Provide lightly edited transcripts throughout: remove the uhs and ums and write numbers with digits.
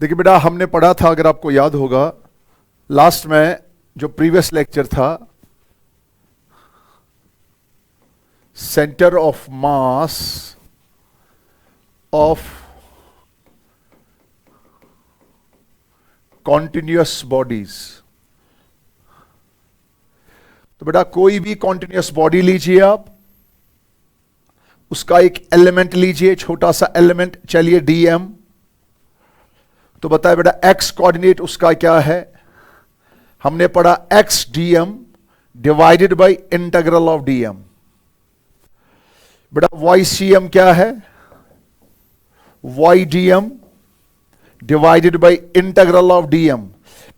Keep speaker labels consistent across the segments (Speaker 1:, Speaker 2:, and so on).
Speaker 1: देखिए बेटा, हमने पढ़ा था, अगर आपको याद होगा लास्ट में जो प्रीवियस लेक्चर था, centre of mass of continuous bodies. तो बेटा कोई भी कॉन्टिन्यूअस बॉडी लीजिए आप, उसका एक एलिमेंट लीजिए, छोटा सा एलिमेंट, चलिए डीएम। तो बताए बेटा एक्स कोऑर्डिनेट उसका क्या है, हमने पढ़ा X DM divided by integral of DM. बेटा वाई सीएम क्या है, Y DM divided by integral of DM.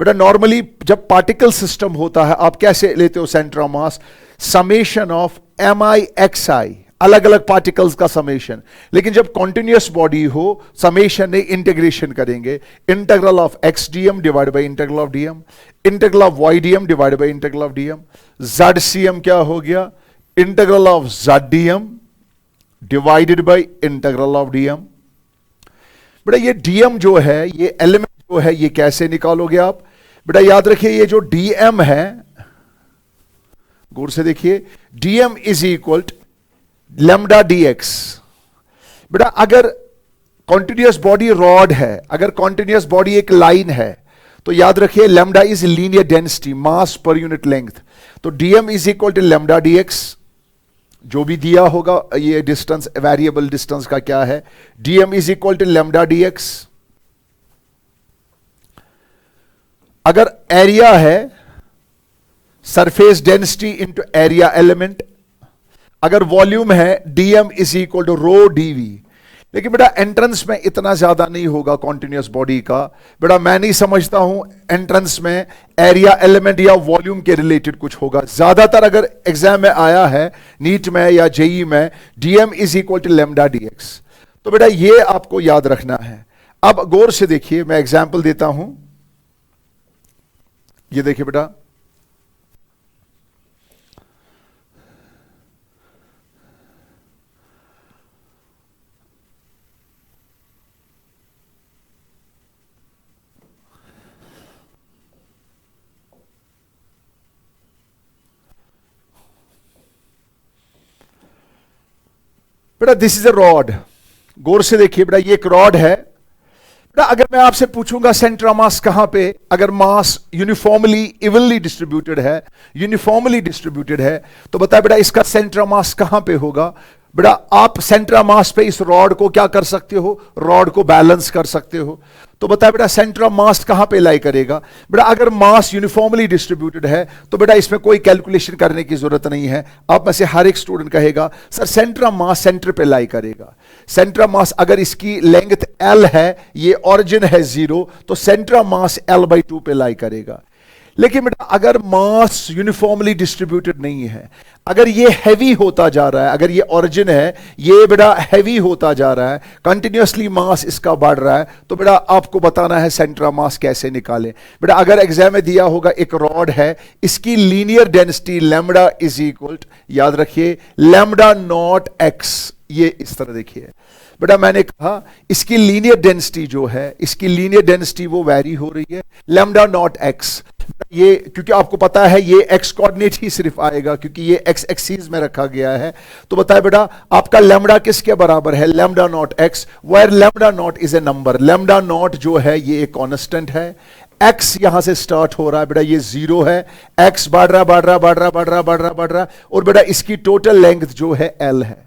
Speaker 1: बेटा नॉर्मली जब पार्टिकल सिस्टम होता है आप कैसे लेते हो centre of mass, summation of M I X I, अलग अलग पार्टिकल्स का समेशन। लेकिन जब कॉन्टिन्यूअस बॉडी हो समेशन नहीं, इंटीग्रेशन करेंगे। Integral of X DM divide by integral of DM, integral of Y DM divide by integral of DM. Z CM क्या हो गया, integral of Z DM divided by integral of DM. बेटा ये DM जो है, ये element जो है, ये कैसे निकालोगे आप? बेटा याद रखिए ये जो डीएम है, गौर से देखिए, dm is equal to lambda dx. बेटा अगर कॉन्टिन्यूअस बॉडी रॉड है, अगर कॉन्टिन्यूअस बॉडी एक लाइन है, तो याद रखिए lambda is linear density, mass पर यूनिट लेंथ। तो DM is equal to lambda DX, जो भी दिया होगा ये डिस्टेंस, वेरिएबल डिस्टेंस का क्या है, dm is equal to lambda dx. अगर एरिया है surface density into area element, अगर वॉल्यूम है dm is equal to rho dv. लेकिन बेटा एंट्रेंस में इतना ज्यादा नहीं होगा कॉन्टिन्यूअस बॉडी का। बेटा मैं नहीं समझता हूं एंट्रेंस में एरिया एलिमेंट या वॉल्यूम के रिलेटेड कुछ होगा। ज्यादातर अगर एग्जाम में आया है, नीट में या जेई में, dm is equal to lambda dx. तो बेटा ये आपको याद रखना है। अब गौर से देखिए, मैं एग्जाम्पल देता हूं। ये देखिए बेटा, बेटा दिस इज अ रॉड। गौर से देखिए बेटा, ये एक रॉड है। बेटा अगर मैं आपसे पूछूंगा सेंटर ऑफ मास कहां पे, अगर मास यूनिफॉर्मली इवनली डिस्ट्रीब्यूटेड है, यूनिफॉर्मली डिस्ट्रीब्यूटेड है, तो बताए बेटा इसका सेंटर ऑफ मास कहां पे होगा? बेटा आप सेंटर ऑफ मास पे इस रॉड को क्या कर सकते हो, रॉड को बैलेंस कर सकते हो। तो बताए बेटा सेंटर ऑफ मास कहां पे लाई करेगा? बेटा अगर मास यूनिफॉर्मली डिस्ट्रीब्यूटेड है तो बेटा इसमें कोई कैलकुलेशन करने की जरूरत नहीं है। आप में से हर एक स्टूडेंट कहेगा sir centre of mass centre पे लाई करेगा। सेंटर ऑफ मास अगर इसकी लेंथ एल है, ये ऑरिजिन है 0, तो सेंटर ऑफ मास L/2 पे लाई करेगा। लेकिन बेटा अगर मास यूनिफॉर्मली डिस्ट्रीब्यूटेड नहीं है, अगर ये हैवी होता जा रहा है, अगर ये ओरिजिन है, ये बेटा हैवी होता जा रहा है, कंटिन्यूअसली मास इसका बढ़ रहा है, तो बेटा आपको बताना है सेंटर ऑफ मास कैसे निकालें। बेटा अगर एग्जाम में दिया होगा एक रॉड है, इसकी linear density lambda is equal, याद रखिए लैम्डा नॉट एक्स, ये इस तरह देखिए। बेटा मैंने कहा इसकी लीनियर डेंसिटी जो है, इसकी लीनियर डेंसिटी वो वैरी हो रही है लैम्डा नॉट एक्स। ये क्योंकि आपको पता है ये एक्स कोऑर्डिनेट ही सिर्फ आएगा क्योंकि ये एक्स एक्सिस में रखा गया है। तो बताए बेटा आपका लैम्डा किसके बराबर है, lambda not x, where lambda not is a number. Lambda not जो है ये एक कांस्टेंट है, एक्स यहां से स्टार्ट हो रहा है, बेटा ये 0 है, एक्स बढ़ रहा बढ़ रहा बढ़ रहा बढ़ रहा बढ़ रहा बढ़ रहा, और बेटा इसकी टोटल लेंथ जो है एल है।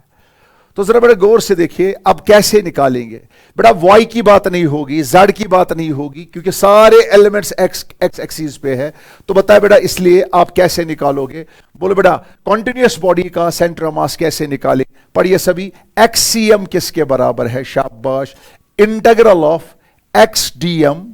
Speaker 1: तो जरा बेटा गौर से देखिए अब कैसे निकालेंगे। बेटा y की बात नहीं होगी, z की बात नहीं होगी, क्योंकि सारे एलिमेंट्स x एक्सिस पे है। तो बताए बेटा इसलिए आप कैसे निकालोगे? बोलो बेटा कॉन्टिन्यूअस बॉडी का सेंटर ऑफ मास कैसे निकालें? पढ़िए सभी, एक्ससीएम किसके बराबर है? शाबाश, integral of X DM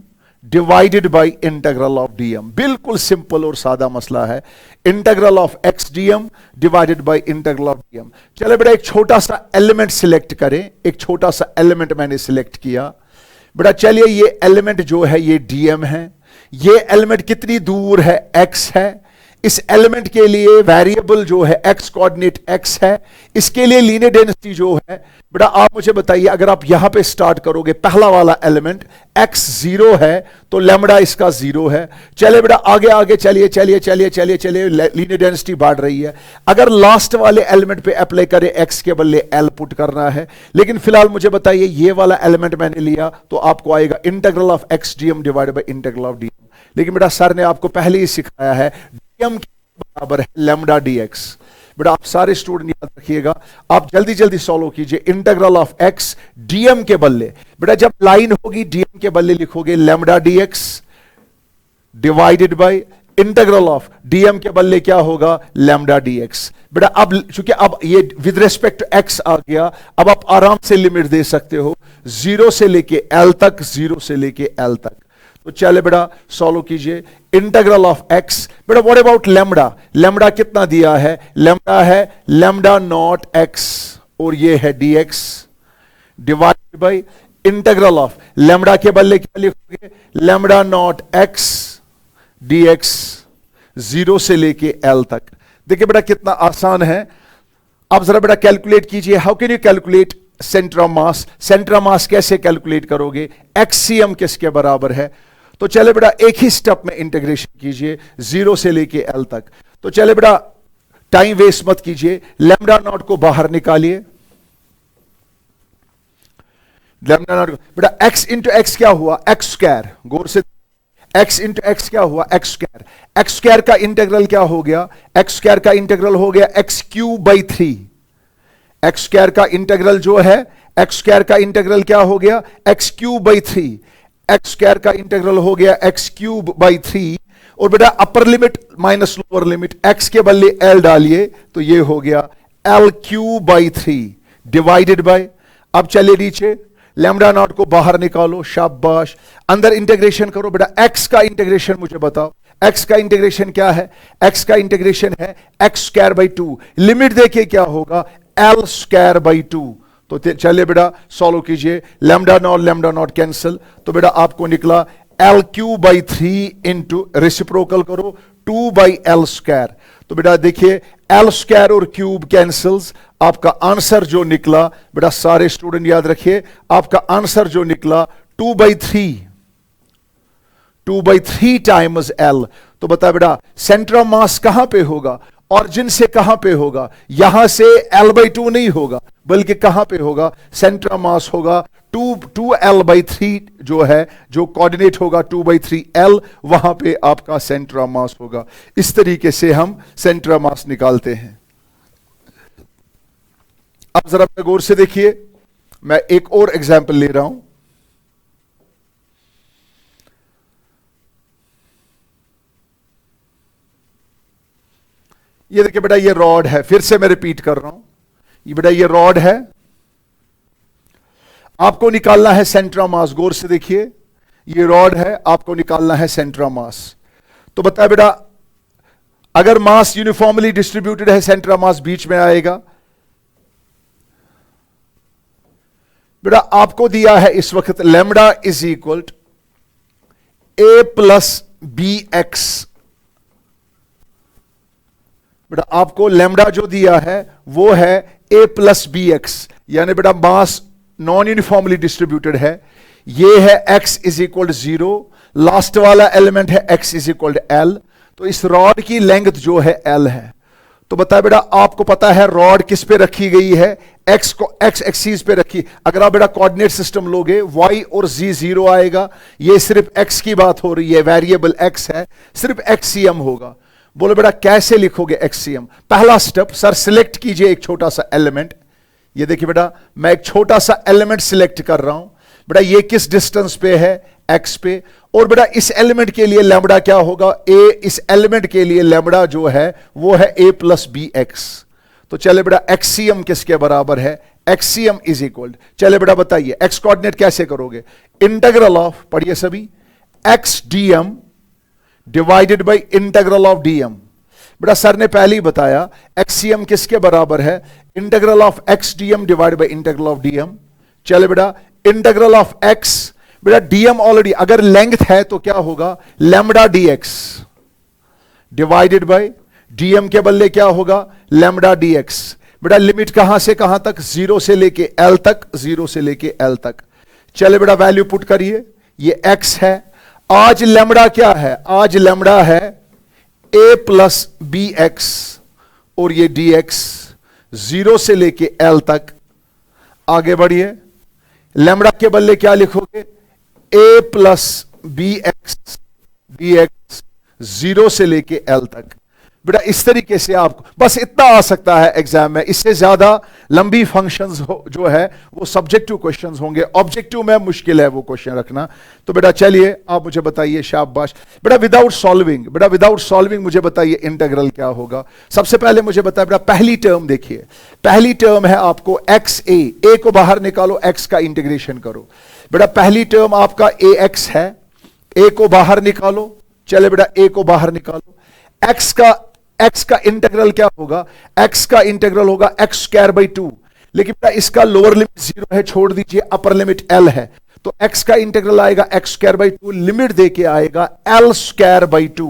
Speaker 1: divided by integral of DM. बिल्कुल सिंपल और सादा मसला है, integral of X DM divided by integral of DM. चले बेटा एक छोटा सा एलिमेंट सिलेक्ट करें, एक छोटा सा एलिमेंट मैंने सिलेक्ट किया। बेटा चलिए ये एलिमेंट जो है ये डीएम है, ये एलिमेंट कितनी दूर है, एक्स है, इस एलिमेंट के लिए वेरिएबल जो है एक्स कोऑर्डिनेट एक्स है, इसके लिए लीनियर डेंसिटी जो है, बेटा आप मुझे बताइए, अगर आप यहां पे स्टार्ट करोगे पहला वाला एलिमेंट एक्स 0 है तो लैम्बडा इसका 0 है। चले बेटा आगे आगे चलिए चलिए चलिए चलिए चलिए, लीनियर डेंसिटी बढ़ रही है। अगर लास्ट वाले एलिमेंट पे अप्लाई करें एक्स के बदले एल पुट करना है, लेकिन फिलहाल मुझे बताइए ये वाला एलिमेंट मैंने लिया तो आपको आएगा integral of X DM divided by integral of DM. लेकिन बेटा सर ने आपको पहले ही सिखाया है डीएम के बराबर है लैम्बडा डीएक्स। बेटा आप सारे स्टूडेंट याद रखिएगा, आप जल्दी जल्दी सॉल्व कीजिए। इंटीग्रल ऑफ एक्स डीएम के बदले, बेटा जब लाइन होगी डीएम के बदले लिखोगे lambda dx divided by integral of dm के बदले क्या होगा लैम्बडा डीएक्स। बेटा अब चूंकि अब ये विद रिस्पेक्ट टू एक्स आ गया, अब आप आराम से लिमिट दे सकते हो 0 से लेके एल तक, 0 से लेके एल तक। तो चले बेटा सॉल्व कीजिए। इंटीग्रल ऑफ एक्स, बेटा व्हाट अबाउट लैम्बडा, लैम्बडा कितना दिया है, लैम्बडा है लैम्बडा नॉट एक्स और ये है dx divided by integral of lambda के बदले क्या लिखोगे लैम्बडा नॉट एक्स डीएक्स 0 से लेके एल तक। देखिए बेटा कितना आसान है। अब जरा बेटा कैलकुलेट कीजिए, how can you calculate centre of mass. Centre of मास कैसे कैलकुलेट करोगे, एक्सीएम किसके बराबर है। तो चले बेटा एक ही स्टेप में इंटीग्रेशन कीजिए 0 से लेके एल तक। तो चले बेटा टाइम वेस्ट मत कीजिए, लैम्बडा नॉट को बाहर निकालिए। लैम्बडा नॉट बेटा एक्स इंटू एक्स क्या हुआ एक्स स्क्वायर, गौर से x इंटू एक्स क्या हुआ एक्स स्क्वायर। एक्स स्क्वायर का इंटीग्रल क्या हो गया, एक्स स्क्वायर का इंटीग्रल हो गया x cube by 3। X square का इंटीग्रल जो है, एक्स स्क्वायर का इंटीग्रल क्या हो गया x cube by 3। X square का इंटीग्रल हो गया एक्स क्यूब बाई 3। और बेटा upper limit minus lower limit, x के बदले एल डालिए तो ये हो गया L cube by 3 divided by, अब चले नीचे लैम्बडा नॉट को बाहर निकालो, शाबाश। अंदर इंटीग्रेशन करो बेटा, एक्स का इंटीग्रेशन मुझे बताओ, एक्स का इंटीग्रेशन क्या है, एक्स का इंटीग्रेशन है एक्स स्क्वायर बाई 2। लिमिट देखिए क्या होगा एल स्क्वायर बाई 2। तो चलिए बेटा सॉल्व कीजिए, लैम्बडा नॉट कैंसिल, तो बेटा आपको निकला L cube by 3 into reciprocal करो 2 बाई एल स्क्वायर। तो बेटा देखिए एल स्क्वायर और क्यूब कैंसल्स, आपका आंसर जो निकला बेटा सारे स्टूडेंट याद रखिए, आपका आंसर जो निकला 2 बाई 3 टाइम्स एल। तो बता बेटा सेंटर ऑफ मास कहां पे होगा, ऑरिजिन से कहां पे होगा, यहां से एल बाई 2 नहीं होगा, बल्कि कहां पे होगा सेंटर ऑफ मास होगा 2l बाई 3 जो है, जो कोऑर्डिनेट होगा 2 बाई 3l, वहां पे आपका सेंटर ऑफ मास होगा। इस तरीके से हम सेंटर ऑफ मास निकालते हैं। अब जरा गौर से देखिए, मैं एक और एग्जांपल ले रहा हूं। ये देखिए बेटा ये रॉड है, फिर से मैं रिपीट कर रहा हूं, ये बेटा ये रॉड है, आपको निकालना है सेंटर ऑफ मास। गौर से देखिए ये रॉड है, आपको निकालना है सेंटर ऑफ मास। तो बताए बेटा अगर मास यूनिफॉर्मली डिस्ट्रीब्यूटेड है, सेंटर ऑफ मास बीच में आएगा। बेटा आपको दिया है इस वक्त lambda is equal to a plus b x. बेटा आपको लैम्बडा जो दिया है वो है ए प्लस बी एक्स, यानी बेटा मास नॉन यूनिफॉर्मली डिस्ट्रीब्यूटेड है। ये है x इज इक्वल 0, लास्ट वाला एलिमेंट है x इज इक्वल एल। तो इस रॉड की लेंथ जो है l है। तो बता बेटा आपको पता है रॉड किस पे रखी गई है, x को x एक्सिस पे रखी। अगर आप बेटा कोऑर्डिनेट सिस्टम लोगे y और z 0 आएगा, ये सिर्फ x की बात हो रही है, वेरिएबल x है, सिर्फ एक्सीएम होगा। बोलो बेटा कैसे लिखोगे एक्सीएम। पहला स्टेप सर सिलेक्ट कीजिए एक छोटा सा एलिमेंट। ये देखिए बेटा मैं एक छोटा सा एलिमेंट सिलेक्ट कर रहा हूं। बेटा ये किस डिस्टेंस पे है, x पे। और बेटा इस एलिमेंट के लिए लैम्बडा क्या होगा, a, इस एलिमेंट के लिए लैम्बडा जो है वो है a प्लस बी एक्स। तो चले बेटा एक्सीएम किसके बराबर है, एक्सीएम इज इक्वल, चले बेटा बताइए x कोऑर्डिनेट कैसे करोगे, इंटीग्रल ऑफ, पढ़िए सभी, x dm divided by integral of dm। बेटा सर ने पहले ही बताया एक्सीएम किसके बराबर है, integral of x dm divide by integral of dm। चले बेटा इंटीग्रल ऑफ x, बेटा dm ऑलरेडी अगर लेंथ है तो क्या होगा lambda dx divided by DM के बदले क्या होगा, लैम्डा डीएक्स। बेटा लिमिट कहां से कहां तक, 0 से लेके एल तक, 0 से लेके एल तक। चले बेटा वैल्यू पुट करिए, ये x है। आज लैम्डा क्या है, आज लैम्डा है a प्लस बी एक्स, और ये dx 0 से लेके l तक। आगे बढ़िए, लैम्डा के बदले क्या लिखोगे, a plus b x dx 0 से लेके l तक। बेटा इस तरीके से आपको बस इतना आ सकता है एग्जाम में, इससे ज्यादा लंबी फंक्शंस जो है वो सब्जेक्टिव क्वेश्चंस होंगे, ऑब्जेक्टिव में मुश्किल है वो क्वेश्चन रखना। तो बेटा चलिए आप मुझे बताइए, शाबाश बेटा, विदाउट सॉल्विंग, बेटा विदाउट सॉल्विंग मुझे बताइए इंटीग्रल क्या होगा। सबसे पहले मुझे बताइए बेटा, पहली टर्म देखिए, पहली टर्म है आपको एक्स ए को बाहर निकालो, एक्स का इंटीग्रेशन करो। बेटा पहली टर्म आपका ए एक्स है, ए को बाहर निकालो। चले बेटा ए को बाहर निकालो, एक्स का इंटीग्रल क्या होगा, एक्स का इंटीग्रल होगा एक्स स्क्वायर बाई 2। लेकिन बेटा इसका लोअर लिमिट 0 है, छोड़ दीजिए, अपर लिमिट एल है, तो एक्स का इंटीग्रल आएगा एक्स स्क्वायर बाई 2, लिमिट देके आएगा एल स्क्वायर बाई 2।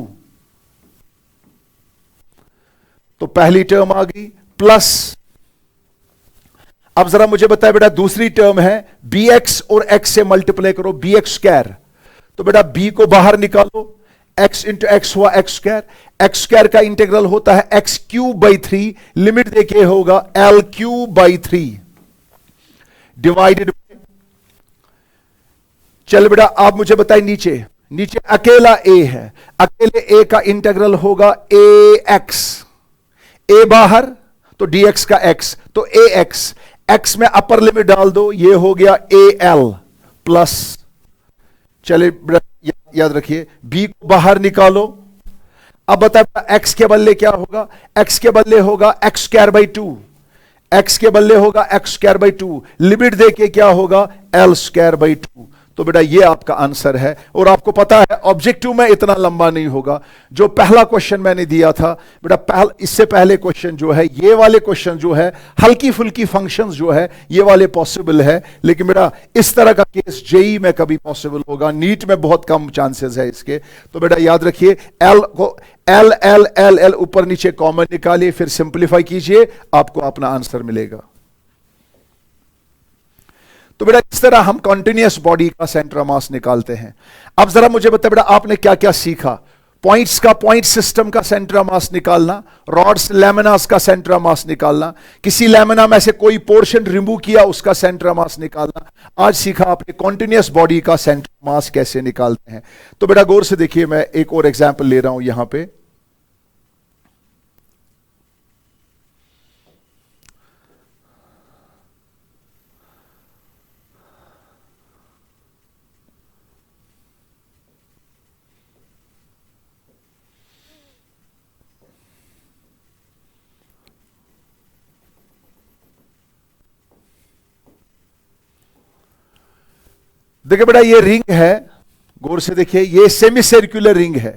Speaker 1: तो पहली टर्म आ गई, प्लस अब जरा मुझे बताए बेटा दूसरी टर्म है बी एक्स, और एक्स से मल्टीप्लाई करो, बी एक्स स्क्वायर। तो बेटा बी को बाहर निकालो, x इंटू एक्स हुआ एक्स स्क्वायर, एक्स स्क्वायर का इंटीग्रल होता है एक्स क्यूब बाई 3, लिमिट देके होगा एल क्यूब बाई 3 डिवाइडेड। चल बेटा आप मुझे बताइए, नीचे अकेला a है, अकेले a का इंटीग्रल होगा ए एक्स, ए बाहर तो dx का x, तो ए एक्स में अपर लिमिट डाल दो, ये हो गया ए एल प्लस। चले याद रखिए, b को बाहर निकालो। अब बताए x के बदले क्या होगा, x के बदले होगा एक्स स्क्वायर बाई 2, x के बदले होगा एक्स स्क्वायर बाई 2, लिमिट देके क्या होगा एल स्क्वायर बाई 2। तो बेटा ये आपका आंसर है। और आपको पता है ऑब्जेक्टिव में इतना लंबा नहीं होगा। जो पहला क्वेश्चन मैंने दिया था बेटा, इससे पहले क्वेश्चन जो है, ये वाले क्वेश्चन जो है हल्की फुल्की फंक्शंस जो है ये वाले पॉसिबल है, लेकिन बेटा इस तरह का केस जेई में कभी पॉसिबल होगा, नीट में बहुत कम चांसेस है इसके। तो बेटा याद रखिए, एल को एल एल एल एल ऊपर नीचे कॉमन निकालिए, फिर सिंप्लीफाई कीजिए, आपको अपना आंसर मिलेगा। तो बेटा इस तरह हम कॉन्टिन्यूअस बॉडी का सेंटर ऑफ मास निकालते हैं। अब जरा मुझे बताइए बेटा, आपने क्या क्या सीखा, पॉइंट्स का, पॉइंट सिस्टम का सेंटर ऑफ मास निकालना, रॉड्स लैमिनास का सेंटर ऑफ मास निकालना, किसी लैमिना में से कोई पोर्शन रिमूव किया उसका सेंटर ऑफ मास निकालना। आज सीखा आपने कॉन्टिन्यूअस बॉडी का सेंटर ऑफ मास कैसे निकालते हैं। तो बेटा गौर से देखिए, मैं एक और एग्जाम्पल ले रहा हूं यहां पे। देखिए बेटा ये रिंग है, गौर से देखिए, ये सेमी सर्कुलर रिंग है।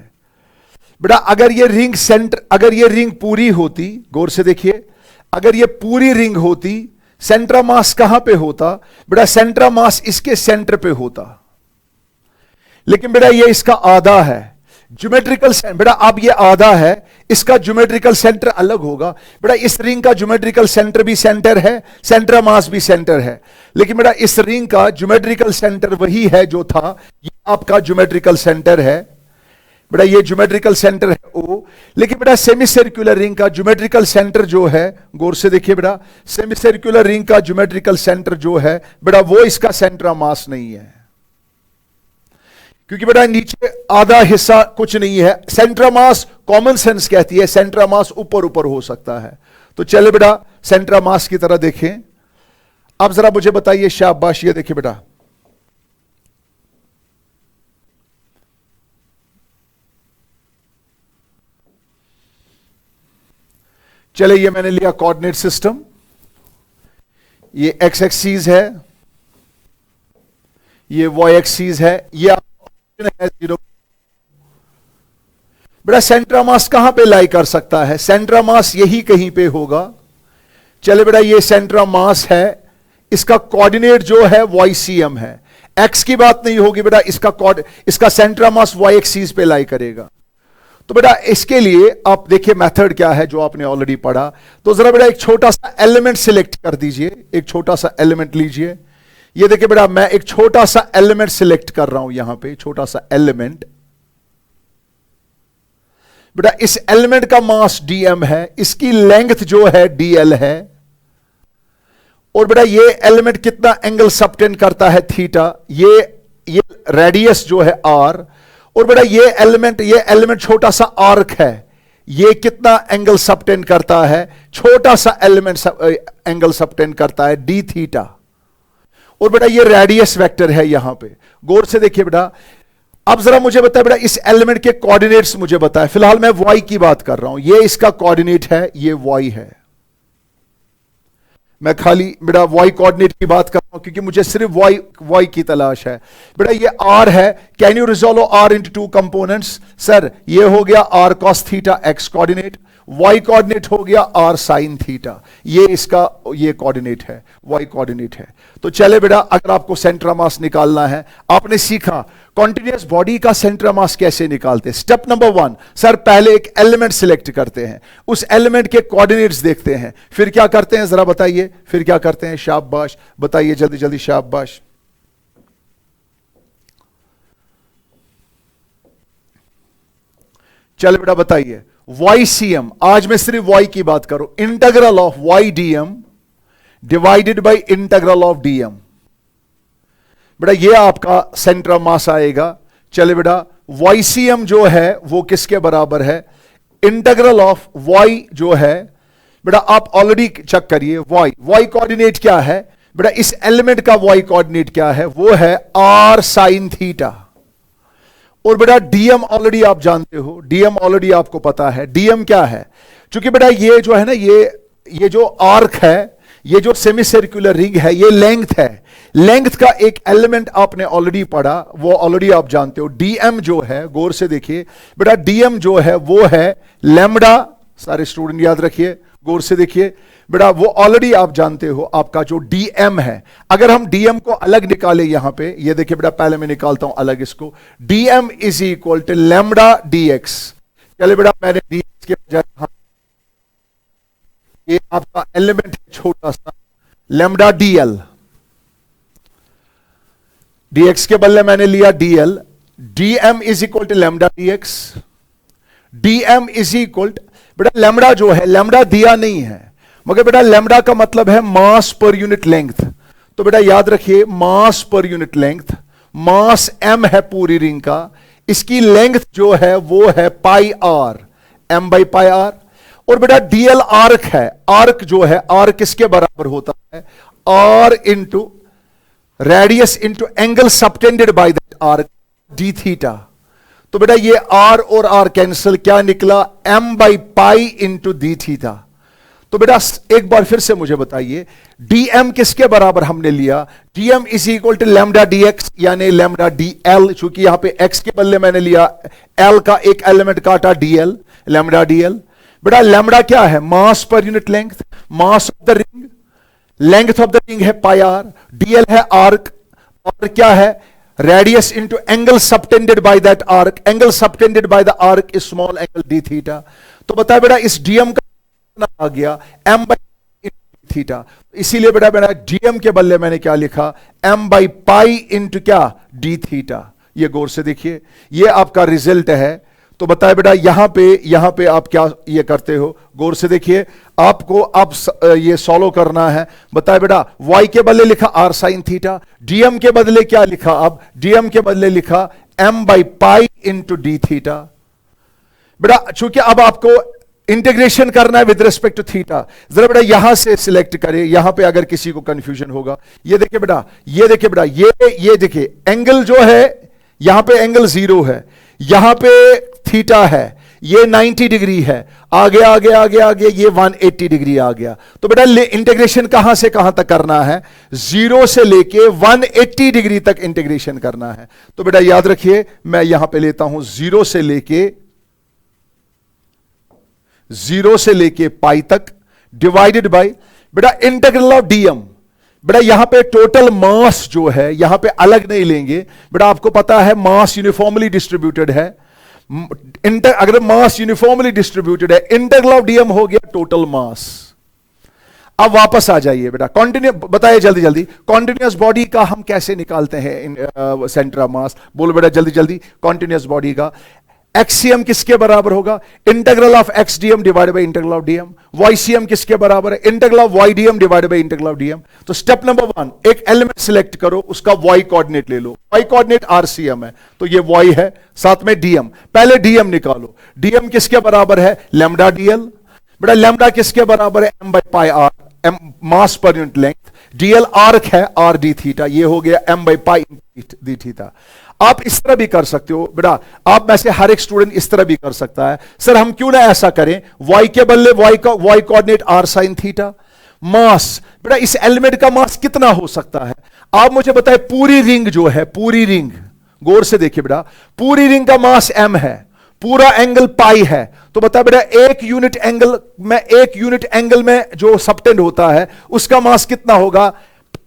Speaker 1: बेटा अगर ये रिंग सेंटर, अगर ये रिंग पूरी होती, गौर से देखिए, अगर ये पूरी रिंग होती, सेंटर ऑफ मास कहां पे होता बेटा, सेंटर ऑफ मास इसके सेंटर पे होता। लेकिन बेटा ये इसका आधा है, ज्योमेट्रिकल बेटा अब ये आधा है, इसका ज्योमेट्रिकल सेंटर अलग होगा। बेटा इस रिंग का ज्योमेट्रिकल सेंटर भी सेंटर है, सेंटर ऑफ मास भी सेंटर है, लेकिन बेटा इस रिंग का ज्योमेट्रिकल सेंटर वही है जो था, ये आपका ज्योमेट्रिकल सेंटर है। बेटा ये ज्योमेट्रिकल सेंटर है ओ, लेकिन बेटा सेमी सर्कुलर रिंग का ज्योमेट्रिकल सेंटर जो है, गौर से देखिए बेटा, सेमी सर्कुलर रिंग का ज्योमेट्रिकल सेंटर जो है बेटा, वो इसका सेंटर ऑफ मास नहीं है, क्योंकि बेटा नीचे आधा हिस्सा कुछ नहीं है। Centre of mass common sense कहती है सेंटर ऑफ मास ऊपर ऊपर हो सकता है। तो चले बेटा सेंटर ऑफ मास की तरह देखें। अब जरा मुझे बताइए, शाबाश, ये देखिए बेटा, चले ये मैंने लिया कोऑर्डिनेट सिस्टम, ये एक्स एक्सिस है, ये वाई एक्सिस है, ये है 0। बेटा सेंटर ऑफ मास कहां पे लाई कर सकता है, सेंटर ऑफ मास यही कहीं पे होगा। चले बेटा ये सेंटर ऑफ मास है, इसका कोऑर्डिनेट जो है YCM है, एक्स की बात नहीं होगी बेटा, इसका centre of mass y axis पे लाई करेगा। तो बेटा इसके लिए आप देखिए मेथड क्या है जो आपने ऑलरेडी पढ़ा। तो जरा बेटा एक छोटा सा एलिमेंट सिलेक्ट कर दीजिए, एक छोटा सा एलिमेंट लीजिए। ये देखिए बेटा मैं एक छोटा सा एलिमेंट सिलेक्ट कर रहा हूं यहां पे, छोटा सा एलिमेंट। बेटा इस एलिमेंट का मास dm है, इसकी लेंथ जो है dl है, और बेटा ये एलिमेंट कितना एंगल सबटेंड करता है थीटा, ये रेडियस जो है r, और बेटा ये एलिमेंट छोटा सा आर्क है, ये कितना एंगल सबटेंड करता है, छोटा सा एलिमेंट एंगल सबटेंड करता है d थीटा, और बेटा ये रेडियस वेक्टर है यहां पे। गौर से देखिए बेटा, अब जरा मुझे बताए बेटा इस एलिमेंट के कोऑर्डिनेट्स मुझे बताए। फिलहाल मैं y की बात कर रहा हूं, ये इसका कोऑर्डिनेट है, ये y है। मैं खाली बेटा y कोऑर्डिनेट की बात कर रहा हूं क्योंकि मुझे सिर्फ y की तलाश है। बेटा ये r है, can you resolve r into two components? Sir ये हो गया r cos theta x coordinate, y coordinate हो गया r sin थीटा, ये इसका ये कोऑर्डिनेट है, y कोऑर्डिनेट है। तो चले बेटा अगर आपको सेंटर मास निकालना है, आपने सीखा कॉन्टिन्यूअस बॉडी का सेंटर मास कैसे निकालते हैं। स्टेप नंबर 1, सर पहले एक एलिमेंट सिलेक्ट करते हैं, उस एलिमेंट के कोऑर्डिनेट्स देखते हैं, फिर क्या करते हैं जरा बताइए, फिर क्या करते हैं? शाबाश, बताइए जल्दी जल्दी, शाबाश। चलो बेटा बताइए, YCM, आज मैं सिर्फ y की बात करूं, integral of y dm divided by integral of dm। बेटा ये आपका सेंटर ऑफ मास आएगा। चले बेटा YCM जो है वो किसके बराबर है? इंटीग्रल ऑफ y जो है, बेटा आप ऑलरेडी चेक करिए, y कोऑर्डिनेट क्या है बेटा, इस एलिमेंट का y कोऑर्डिनेट क्या है? वो है r sin थीटा। और बेटा dm ऑलरेडी आप जानते हो, dm ऑलरेडी आपको पता है, dm क्या है? क्योंकि बेटा ये जो है ना, ये जो आर्क है, ये जो सेमी सर्कुलर रिंग है, ये लेंथ है, लेंथ का एक एलिमेंट आपने ऑलरेडी पढ़ा, वो ऑलरेडी आप जानते हो। dm जो है, गौर से देखिए बेटा, dm जो है वो है लैम्बडा, सारे स्टूडेंट याद रखिए, गौर से देखिए बेटा, वो ऑलरेडी आप जानते हो आपका जो dm है। अगर हम dm को अलग निकाले यहां पे, ये देखिए बेटा पहले मैं निकालता हूं अलग इसको, dm is equal to lambda dx। चले बेटा मैंने dx के बजाय ये आपका एलिमेंट है छोटा सा लैम्बडा dl, dx के बदले मैंने लिया dl, dm is equal to lambda dx, dm is equal, बेटा लैम्बडा जो है, लैम्बडा दिया नहीं है, मगर बेटा लैम्बडा का मतलब है मास पर यूनिट लेंथ। तो बेटा याद रखिए मास पर यूनिट लेंथ, मास m है पूरी रिंग का, इसकी लेंथ जो है वो है pi R, m by pi R. और बेटा dl आर्क है, आर्क जो है, आर्क किसके बराबर होता है? r into radius into angle subtended by that arc d theta. तो बेटा ये r और r कैंसिल, क्या निकला? m by pi into D theta. तो बेटा एक बार फिर से मुझे बताइए, dm किसके बराबर हमने लिया? dm is equal to lambda dx यानी लैम्बडा dl, चूंकि यहां पे x के बदले मैंने लिया l का एक एलिमेंट काटा dl, लैम्बडा dl। बेटा लैम्बडा क्या है? मास पर unit length, mass of the ring, length of the ring है पाई आर, dl है आर्क, और क्या है? Radius into angle subtended by that arc, angle subtended by the arc is small angle D theta. तो बताया बेटा इस dm का आ गया m बाई थीटा, इसीलिए बेटा dm के बदले मैंने क्या लिखा? m बाई पाई इंटू क्या? D theta. ये गौर से देखिए, ये आपका रिजल्ट है। तो बताए बेटा यहां पे आप क्या ये करते हो? गौर से देखिए, आपको अब ये सॉल्व करना है। बताए बेटा y के बदले लिखा r sin थीटा, dm के बदले क्या लिखा? अब dm के बदले लिखा m by pi into D theta. बेटा चूंकि अब आपको इंटीग्रेशन करना है विद रिस्पेक्ट टू थीटा, जरा बेटा यहां से सिलेक्ट करें, यहां पे अगर किसी को कंफ्यूजन होगा। ये देखिए बेटा, ये देखिए एंगल जो है, यहां पे एंगल 0 है, यहां पे थीटा है, ये 90 डिग्री है, आगे आगे आगे आगे ये 180 डिग्री आ गया। तो बेटा इंटीग्रेशन कहां से कहां तक करना है? 0 से लेके 180 डिग्री तक इंटीग्रेशन करना है। तो बेटा याद रखिए, मैं यहां पे लेता हूं 0 से लेके पाई तक डिवाइडेड बाय बेटा इंटीग्रल ऑफ dm। बेटा यहां पे टोटल मास जो है, यहां पे अलग नहीं लेंगे, बेटा आपको पता है मास यूनिफॉर्मली डिस्ट्रीब्यूटेड है। अगर मास यूनिफॉर्मली डिस्ट्रीब्यूटेड है, इंटीग्रल ऑफ डीएम हो गया टोटल मास। अब वापस आ जाइए बेटा, कॉन्टिन्यू बताइए जल्दी जल्दी, कॉन्टिन्यूअस बॉडी का हम कैसे निकालते हैं सेंटर ऑफ मास? बोलो बेटा जल्दी जल्दी, कॉन्टिन्यूअस बॉडी का एक्सीएम किसके बराबर होगा? Integral of X DM divided by integral of DM. YCM किसके बराबर है? Integral of Y DM divided by integral of DM. तो स्टेप नंबर 1, एक एलिमेंट सिलेक्ट करो, उसका वाई कोऑर्डिनेट ले लो। वाई कोऑर्डिनेट आरसीएम है, तो ये वाई है, साथ में डीएम। पहले डीएम निकालो, डीएम किसके बराबर है? Lambda DL. बेटा लैम्डा किसके बराबर है? M by pi R, M mass पर यूनिट लेंथ। डीएल आर्क है, आर डी थीटा, ये हो गया M by pi d theta. आप इस तरह भी कर सकते हो बेटा, आप में से हर एक स्टूडेंट इस तरह भी कर सकता है। सर हम क्यों ना ऐसा करें, वाई के बदले Y coordinate R sine theta. Mass बेटा इस एलिमेंट का मास कितना हो सकता है? आप मुझे बताएं, पूरी रिंग जो है, पूरी रिंग, गौर से देखिए बेटा, पूरी रिंग का मास m है, पूरा एंगल पाई है, तो बता बेटा एक यूनिट एंगल में जो सबटेंड होता है उसका मास कितना होगा?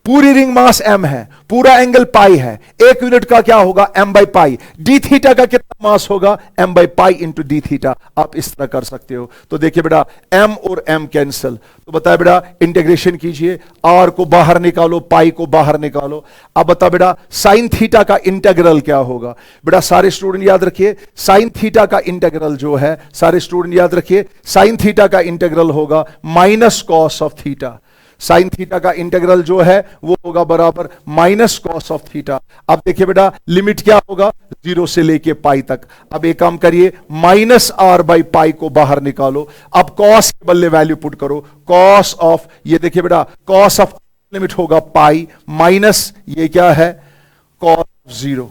Speaker 1: पूरी रिंग मास m है, पूरा एंगल पाई है, एक यूनिट का क्या होगा? m by pi. D theta का कितना मास होगा? m by pi into D theta. आप इस तरह कर सकते हो। तो देखिए बेटा m और m कैंसिल, तो बताया बेटा इंटीग्रेशन कीजिए, r को बाहर निकालो, पाई को बाहर निकालो। अब बता बेटा साइन थीटा का इंटीग्रल क्या होगा? बेटा सारे स्टूडेंट याद रखिए, साइन थीटा का इंटीग्रल जो है, सारे स्टूडेंट याद रखिए, साइन थीटा का इंटीग्रल होगा minus cos of theta. Sine theta का इंटीग्रल जो है वो होगा बराबर माइनस कॉस ऑफ थीटा। अब देखिए बेटा लिमिट क्या होगा? 0 से लेके पाई तक। अब एक काम करिए, माइनस आर बाई पाई को बाहर निकालो। अब कॉस के बदले वैल्यू पुट करो, कॉस ऑफ, ये देखिए बेटा कॉस ऑफ लिमिट होगा पाई, माइनस ये क्या है? कॉस 0।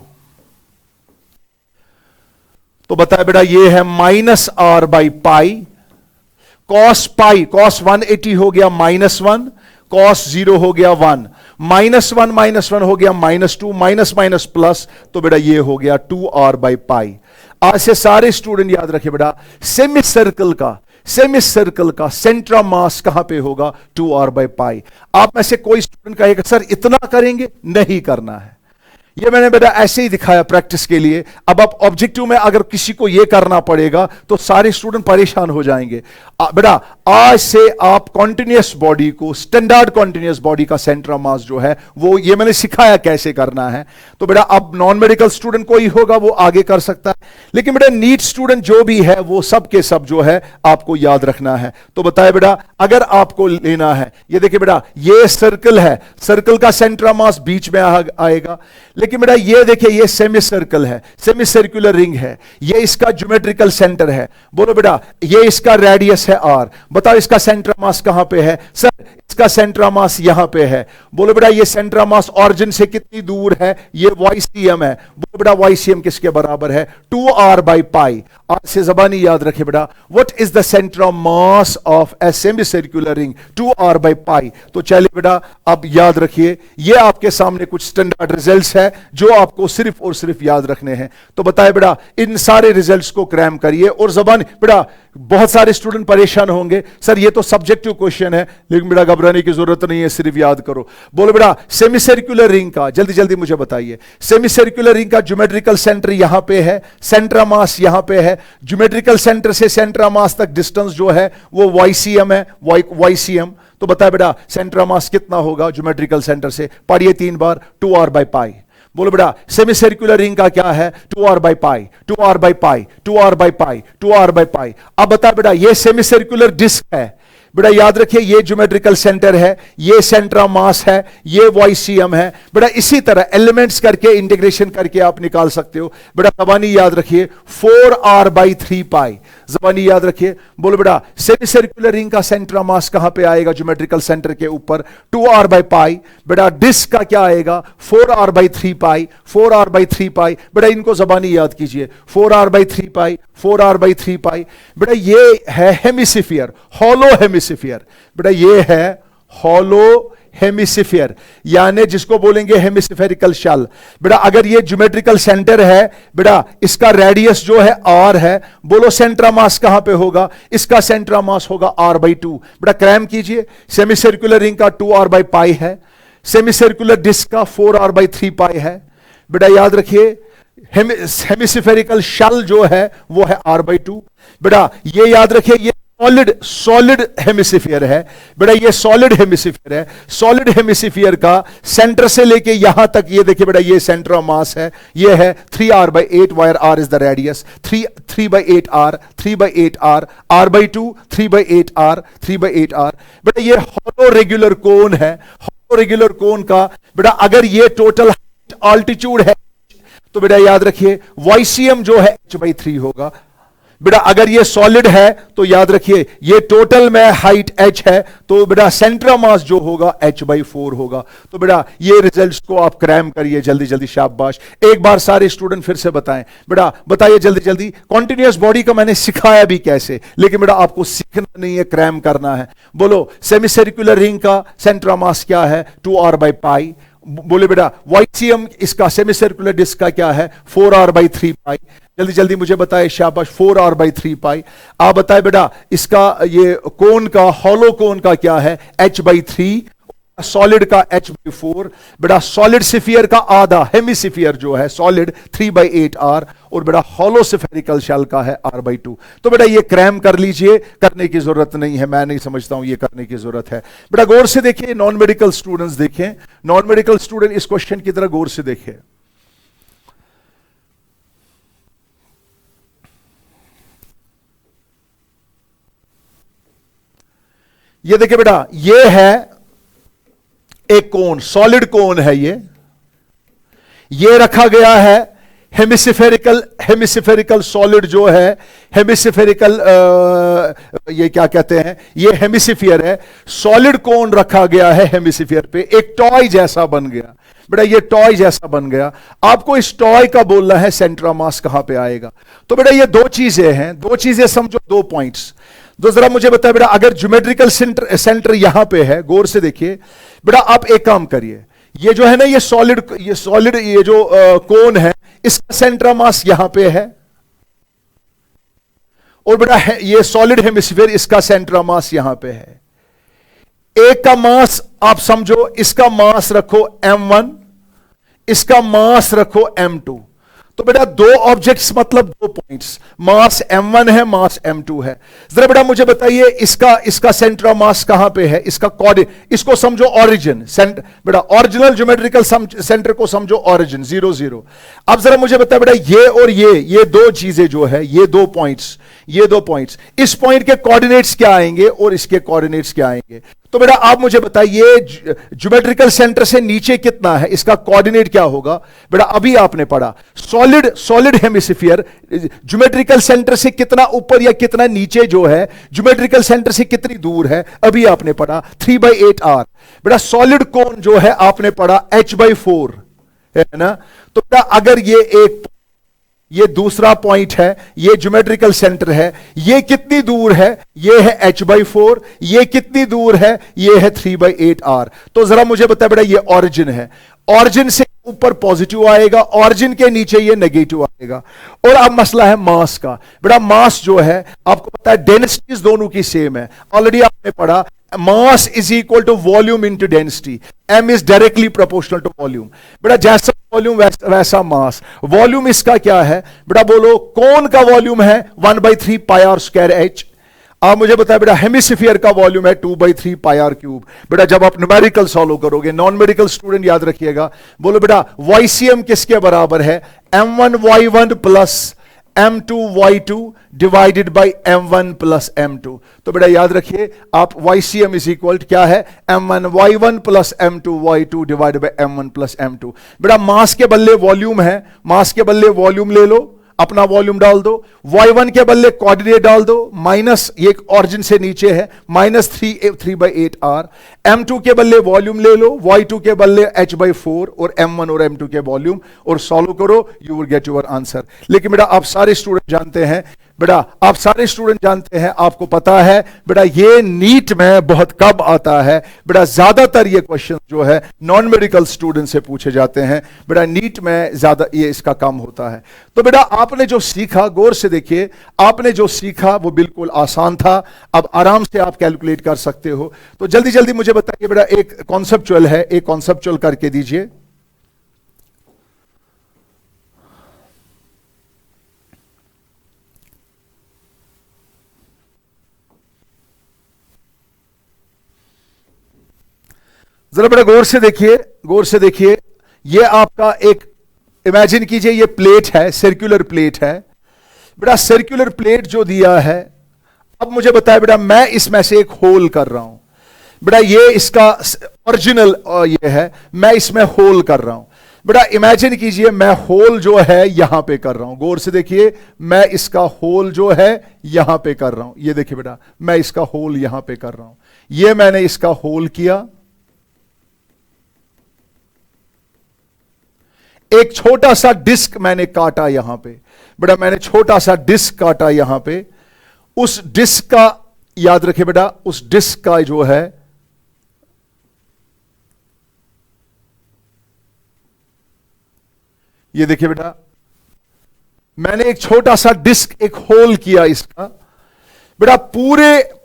Speaker 1: तो बताया बेटा ये है minus R by pi, cos pi, cos 180 हो गया -1, कॉस 0 हो गया 1, -1 हो गया -2, माइनस माइनस प्लस, तो बेटा ये हो गया 2r बाई पाई। आज से सारे स्टूडेंट याद रखे बेटा, सेमी सर्कल का सेंटर ऑफ मास कहां पे होगा? 2r by pi. आप में से कोई स्टूडेंट कहेगा सर इतना करेंगे? नहीं करना है, ये मैंने बेटा ऐसे ही दिखाया प्रैक्टिस के लिए। अब आप ऑब्जेक्टिव में अगर किसी को ये करना पड़ेगा तो सारे स्टूडेंट परेशान हो जाएंगे। बेटा आज से आप कॉन्टिन्यूअस बॉडी को, स्टैंडर्ड कॉन्टिन्यूअस बॉडी का सेंटर ऑफ मास जो है वो ये मैंने सिखाया कैसे करना है। तो बेटा अब नॉन मेडिकल स्टूडेंट कोई होगा वो आगे कर सकता है, लेकिन बेटा नीट स्टूडेंट जो भी है वो सब के सब जो है आपको याद रखना है। तो बताए बेटा अगर आपको लेना है, ये देखिए बेटा ये सर्कल है, सर्कल का सेंटर ऑफ मास बीच में आएगा। लेकिन बेटा ये देखिए ये सेमी सर्कल है, सेमी सर्कुलर रिंग है, ये इसका ज्योमेट्रिकल सेंटर है। बोलो बेटा ये इसका रेडियस है r, बताओ इसका सेंटर ऑफ मास कहां पे है? सर इसका सेंटर ऑफ मास यहां पे है। बोलो बेटा ये सेंटर ऑफ मास ऑरिजिन से कितनी दूर है? ये YCM है। बोलो बेटा YCM किसके बराबर है? 2r by pi. आज से जबानी याद रखे बेटा, what is the centre of mass of a semi circular ring? 2r by pi. तो चलिए बेटा अब याद रखिए, ये आपके सामने कुछ स्टैंडर्ड रिजल्ट्स है जो आपको सिर्फ और सिर्फ याद रखने हैं। तो बताए बेटा इन सारे रिजल्ट्स को क्रैम करिए। और जबान बेटा बहुत सारे स्टूडेंट परेशान होंगे, सर ये तो सब्जेक्टिव क्वेश्चन है, लेकिन बेटा घबराने की जरूरत नहीं है, सिर्फ याद करो। बोलो बेटा सेमी सर्कुलर रिंग का जल्दी जल्दी मुझे बताइए, सेमी सर्कुलर रिंग का ज्योमेट्रिकल सेंटर यहां पे है, सेंटर ऑफ मास यहां पे है, ज्योमेट्रिकल सेंटर से सेंटर ऑफ मास तक डिस्टेंस जो है वो YCM है, YCM। तो बताए बेटा सेंटर ऑफ मास कितना होगा ज्योमेट्रिकल सेंटर से? पढ़िए 3 बार, 2r बाई पाई। बोलो बेटा सेमी सर्कुलर रिंग का क्या है? 2r by pi, 2r by pi, 2r by pi, 2r by pi. अब बता बेटा ये सेमी सर्कुलर डिस्क है, बेटा याद रखिए ये ज्योमेट्रिकल सेंटर है, ये सेंटर ऑफ मास है, ये YCM है। बेटा इसी तरह एलिमेंट्स करके इंटीग्रेशन करके आप निकाल सकते हो। बेटा जबानी याद रखिए 4r बाई 3 पाई, जबानी याद रखिए। बोलो बेटा सेमी सर्कुलर रिंग का सेंटर ऑफ मास कहां पे आएगा? ज्योमेट्रिकल सेंटर के ऊपर, 2r बाई पाई। बेटा डिस्क का क्या आएगा? 4r by 3 pi, 4r by 3 पाई। बेटा इनको जबानी याद कीजिए, 4r by 3 pi, 4r by 3 पाई। बेटा ये है हेमिस्फीयर, हॉलो हेमिस्फीयर। बेटा ये है हॉलो हेमिस्फीयर, यानी जिसको बोलेंगे हेमिस्फेरिकल शेल। बेटा अगर ये ज्योमेट्रिकल सेंटर है, बेटा इसका रेडियस जो है r है, बोलो सेंटर ऑफ मास कहां पे होगा? इसका सेंटर ऑफ मास होगा r बाई 2। बेटा क्रैम कीजिए, सेमी सर्कुलर रिंग का 2r बाई पाई है, सेमी सर्कुलर डिस्क का 4r बाई 3 पाई है। बेटा याद रखिए हेमिसिफेरिकल शेल जो है वो है r/2। बेटा ये याद रखिए, ये सॉलिड हेमिसिफियर है। बेटा ये सॉलिड हेमिसिफियर है। सॉलिड हेमिसिफियर का सेंटर से लेके यहां तक, ये देखिए बेटा, ये सेंटर ऑफ मास है, ये है 3r/8, wire r is the radius, 3/8r, 3/8r, r/2, 3/8r, 3/8r। बेटा ये हॉलो रेगुलर कोन है। हॉलो रेगुलर कोन का बेटा अगर ये टोटल ऑल्टीट्यूड है तो बेटा याद रखिए YCM जो है h/3 होगा। बेटा अगर ये सॉलिड है तो याद रखिए ये टोटल में हाइट h है, तो बेटा सेंटर मास जो होगा h/4 होगा। तो बेटा ये रिजल्ट्स को आप क्रैम करिए जल्दी जल्दी, शाबाश। एक बार सारे स्टूडेंट फिर से बताएं, बेटा बताइए जल्दी जल्दी। कॉन्टिन्यूअस बॉडी का मैंने सिखाया भी कैसे, लेकिन बेटा आपको सीखना नहीं है, क्रैम करना है। बोलो सेमी सर्कुलर रिंग का सेंटर मास क्या है, 2r/π। बोले बेटा YCM इसका सेमी सर्कुलर डिस्क का क्या है, 4r/3π। जल्दी जल्दी मुझे बताए, शाबाश, 4r/3π। आप बताए बेटा इसका ये कोन का, हॉलो कोन का क्या है, h/3, सॉलिड का h/4। बेटा सॉलिड सिफियर का आधा, हेमिसिफियर जो है सॉलिड, 3/8r, और बेटा हॉलो सिफेरिकल शेल का है r/2। तो बेटा ये क्रैम कर लीजिए, करने की जरूरत नहीं है, मैं नहीं समझता हूं ये करने की जरूरत है। बेटा गौर से देखिए, नॉन मेडिकल स्टूडेंट्स देखें, नॉन मेडिकल स्टूडेंट इस क्वेश्चन की तरह गौर से देखें। ये देखिए बेटा, ये है एक कोन, सॉलिड कोन है ये रखा गया है हेमिसिफेरिकल सॉलिड जो है, हेमिसिफेरिकल ये क्या कहते हैं, ये हेमिसिफियर है। सॉलिड कोन रखा गया है हेमिसिफियर पे, एक टॉय जैसा बन गया। बेटा ये टॉय जैसा बन गया, आपको इस टॉय का बोलना है सेंटर ऑफ मास कहां पे आएगा। तो बेटा ये दो चीजें हैं, दो चीजें समझो, दो पॉइंट्स। तो जरा मुझे बताया बेटा, अगर ज्योमेट्रिकल सेंटर यहां पे है, गौर से देखिए बेटा, आप एक काम करिए, ये जो है ना, ये सॉलिड ये जो कोन है, इसका सेंटर ऑफ मास यहां पे है, और बेटा ये सॉलिड हेमिस्फीयर, इसका सेंटर ऑफ मास यहां पे है। एक का मास आप समझो, इसका मास रखो m1, इसका मास रखो m2। तो बेटा दो ऑब्जेक्ट्स मतलब दो पॉइंट्स, मास m1 है, मास m2 है। जरा बेटा मुझे बताइए इसका सेंटर ऑफ मास कहां पे है, इसका कोऑर्डिनेट, इसको समझो ओरिजिन, बेटा ओरिजिनल ज्योमेट्रिकल सेंटर को समझो ओरिजिन, 0 0। अब जरा मुझे बताइए बेटा, ये और ये दो चीजें जो है, ये दो पॉइंट्स, इस पॉइंट के कोऑर्डिनेट्स क्या आएंगे और इसके कोऑर्डिनेट्स क्या आएंगे। तो बेटा आप मुझे बताइए ज्योमेट्रिकल सेंटर से नीचे कितना है, इसका कोऑर्डिनेट क्या होगा। बेटा अभी आपने पढ़ा सॉलिड हेमिस्फीयर ज्योमेट्रिकल सेंटर से कितना ऊपर या कितना नीचे जो है, ज्योमेट्रिकल सेंटर से कितनी दूर है, अभी आपने पढ़ा 3/8r। बेटा सॉलिड कोन जो है आपने पढ़ा h/4 है ना। तो बेटा अगर ये दूसरा पॉइंट है, ये ज्योमेट्रिकल सेंटर है, ये कितनी दूर है, ये है h/4, ये कितनी दूर है, ये है 3/8r। तो जरा मुझे बताए बेटा, ये ओरिजिन है, ओरिजिन से ऊपर पॉजिटिव आएगा, ओरिजिन के नीचे ये नेगेटिव आएगा। और अब मसला है मास का। बेटा मास जो है आपको पता है डेंसिटीज दोनों की सेम है, ऑलरेडी आपने पढ़ा, mass is equal to volume into density, m is directly proportional to volume. बेटा जैसा वॉल्यूम वैसा मास। वॉल्यूम इसका क्या है बेटा, बोलो कोन का वॉल्यूम है 1/3πr²h। आप मुझे बताया बेटा हेमिस्फीयर का वॉल्यूम है 2/3πr³। बेटा जब आप न्यूमेरिकल सॉल्व करोगे, नॉन मेडिकल स्टूडेंट याद रखिएगा, बोलो बेटा YCM किसके बराबर है, m1y1 plus m2y2 divided by m1 plus m2। तो बेटा याद रखिए आप YCM इज इक्वल क्या है, m1y1 plus m2y2 divided by m1 plus m2। बेटा मास के बदले वॉल्यूम है, मास के बदले वॉल्यूम ले लो, अपना वॉल्यूम डाल दो, y1 के बदले कोऑर्डिनेट डाल दो, माइनस ये ऑरिजिन से नीचे है -3/8r। m2 के बदले वॉल्यूम ले लो, y2 के बदले h/4 और m1 और m2 के वॉल्यूम, और सॉल्व करो, you will get your answer. लेकिन बेटा आप सारे स्टूडेंट जानते हैं, आपको पता है बेटा ये नीट में बहुत कम आता है। बेटा ज्यादातर ये क्वेश्चन जो है नॉन मेडिकल स्टूडेंट से पूछे जाते हैं, बेटा नीट में ज्यादा ये इसका कम होता है। तो बेटा आपने जो सीखा, गौर से देखिए, आपने जो सीखा वो बिल्कुल आसान था, अब आराम से आप कैलकुलेट कर सकते हो। तो जल्दी जल्दी मुझे बताइए बेटा, एक कॉन्सेप्चुअल है, एक कॉन्सेप्चुअल करके दीजिए। जरा बड़ा गौर से देखिए, गौर से देखिए, ये आपका एक इमेजिन कीजिए, ये प्लेट है, सर्कुलर प्लेट है बेटा। सर्कुलर प्लेट जो दिया है, अब मुझे बताया बेटा, मैं इसमें से एक होल कर रहा हूं बेटा, ये इसका ओरिजिनल ये है, मैं इसमें होल कर रहा हूं बेटा। इमेजिन कीजिए मैं होल जो है यहां पे कर रहा हूं, गौर से देखिए, मैं इसका होल जो है यहां पे कर रहा हूं। ये देखिए बेटा, मैं इसका होल यहां पे कर रहा हूं, ये मैंने इसका होल किया, एक छोटा सा डिस्क मैंने काटा यहां पे बेटा, मैंने छोटा सा डिस्क काटा यहां पे। उस डिस्क का याद रखिए बेटा, उस डिस्क का जो है, ये देखिए बेटा, मैंने एक छोटा सा डिस्क, एक होल किया इसका बेटा।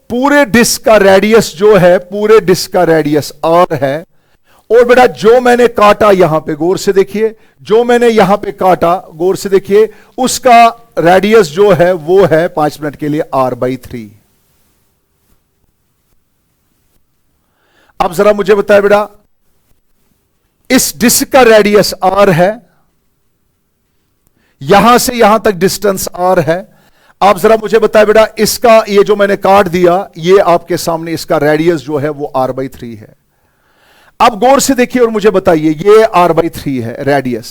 Speaker 1: पूरे डिस्क का रेडियस जो है, पूरे डिस्क का रेडियस r है। और बेटा जो मैंने काटा यहां पे, गौर से देखिए, जो मैंने यहां पे काटा, गौर से देखिए, उसका रेडियस जो है वो है 5 मिनट के लिए r/3। अब जरा मुझे बताए बेटा, इस डिस्क का रेडियस r है, यहां से यहां तक डिस्टेंस r है। आप जरा मुझे बताए बेटा, इसका ये जो मैंने काट दिया, ये आपके सामने इसका रेडियस जो है वो r/3 है। अब गौर से देखिए और मुझे बताइए, ये r/3 है रेडियस।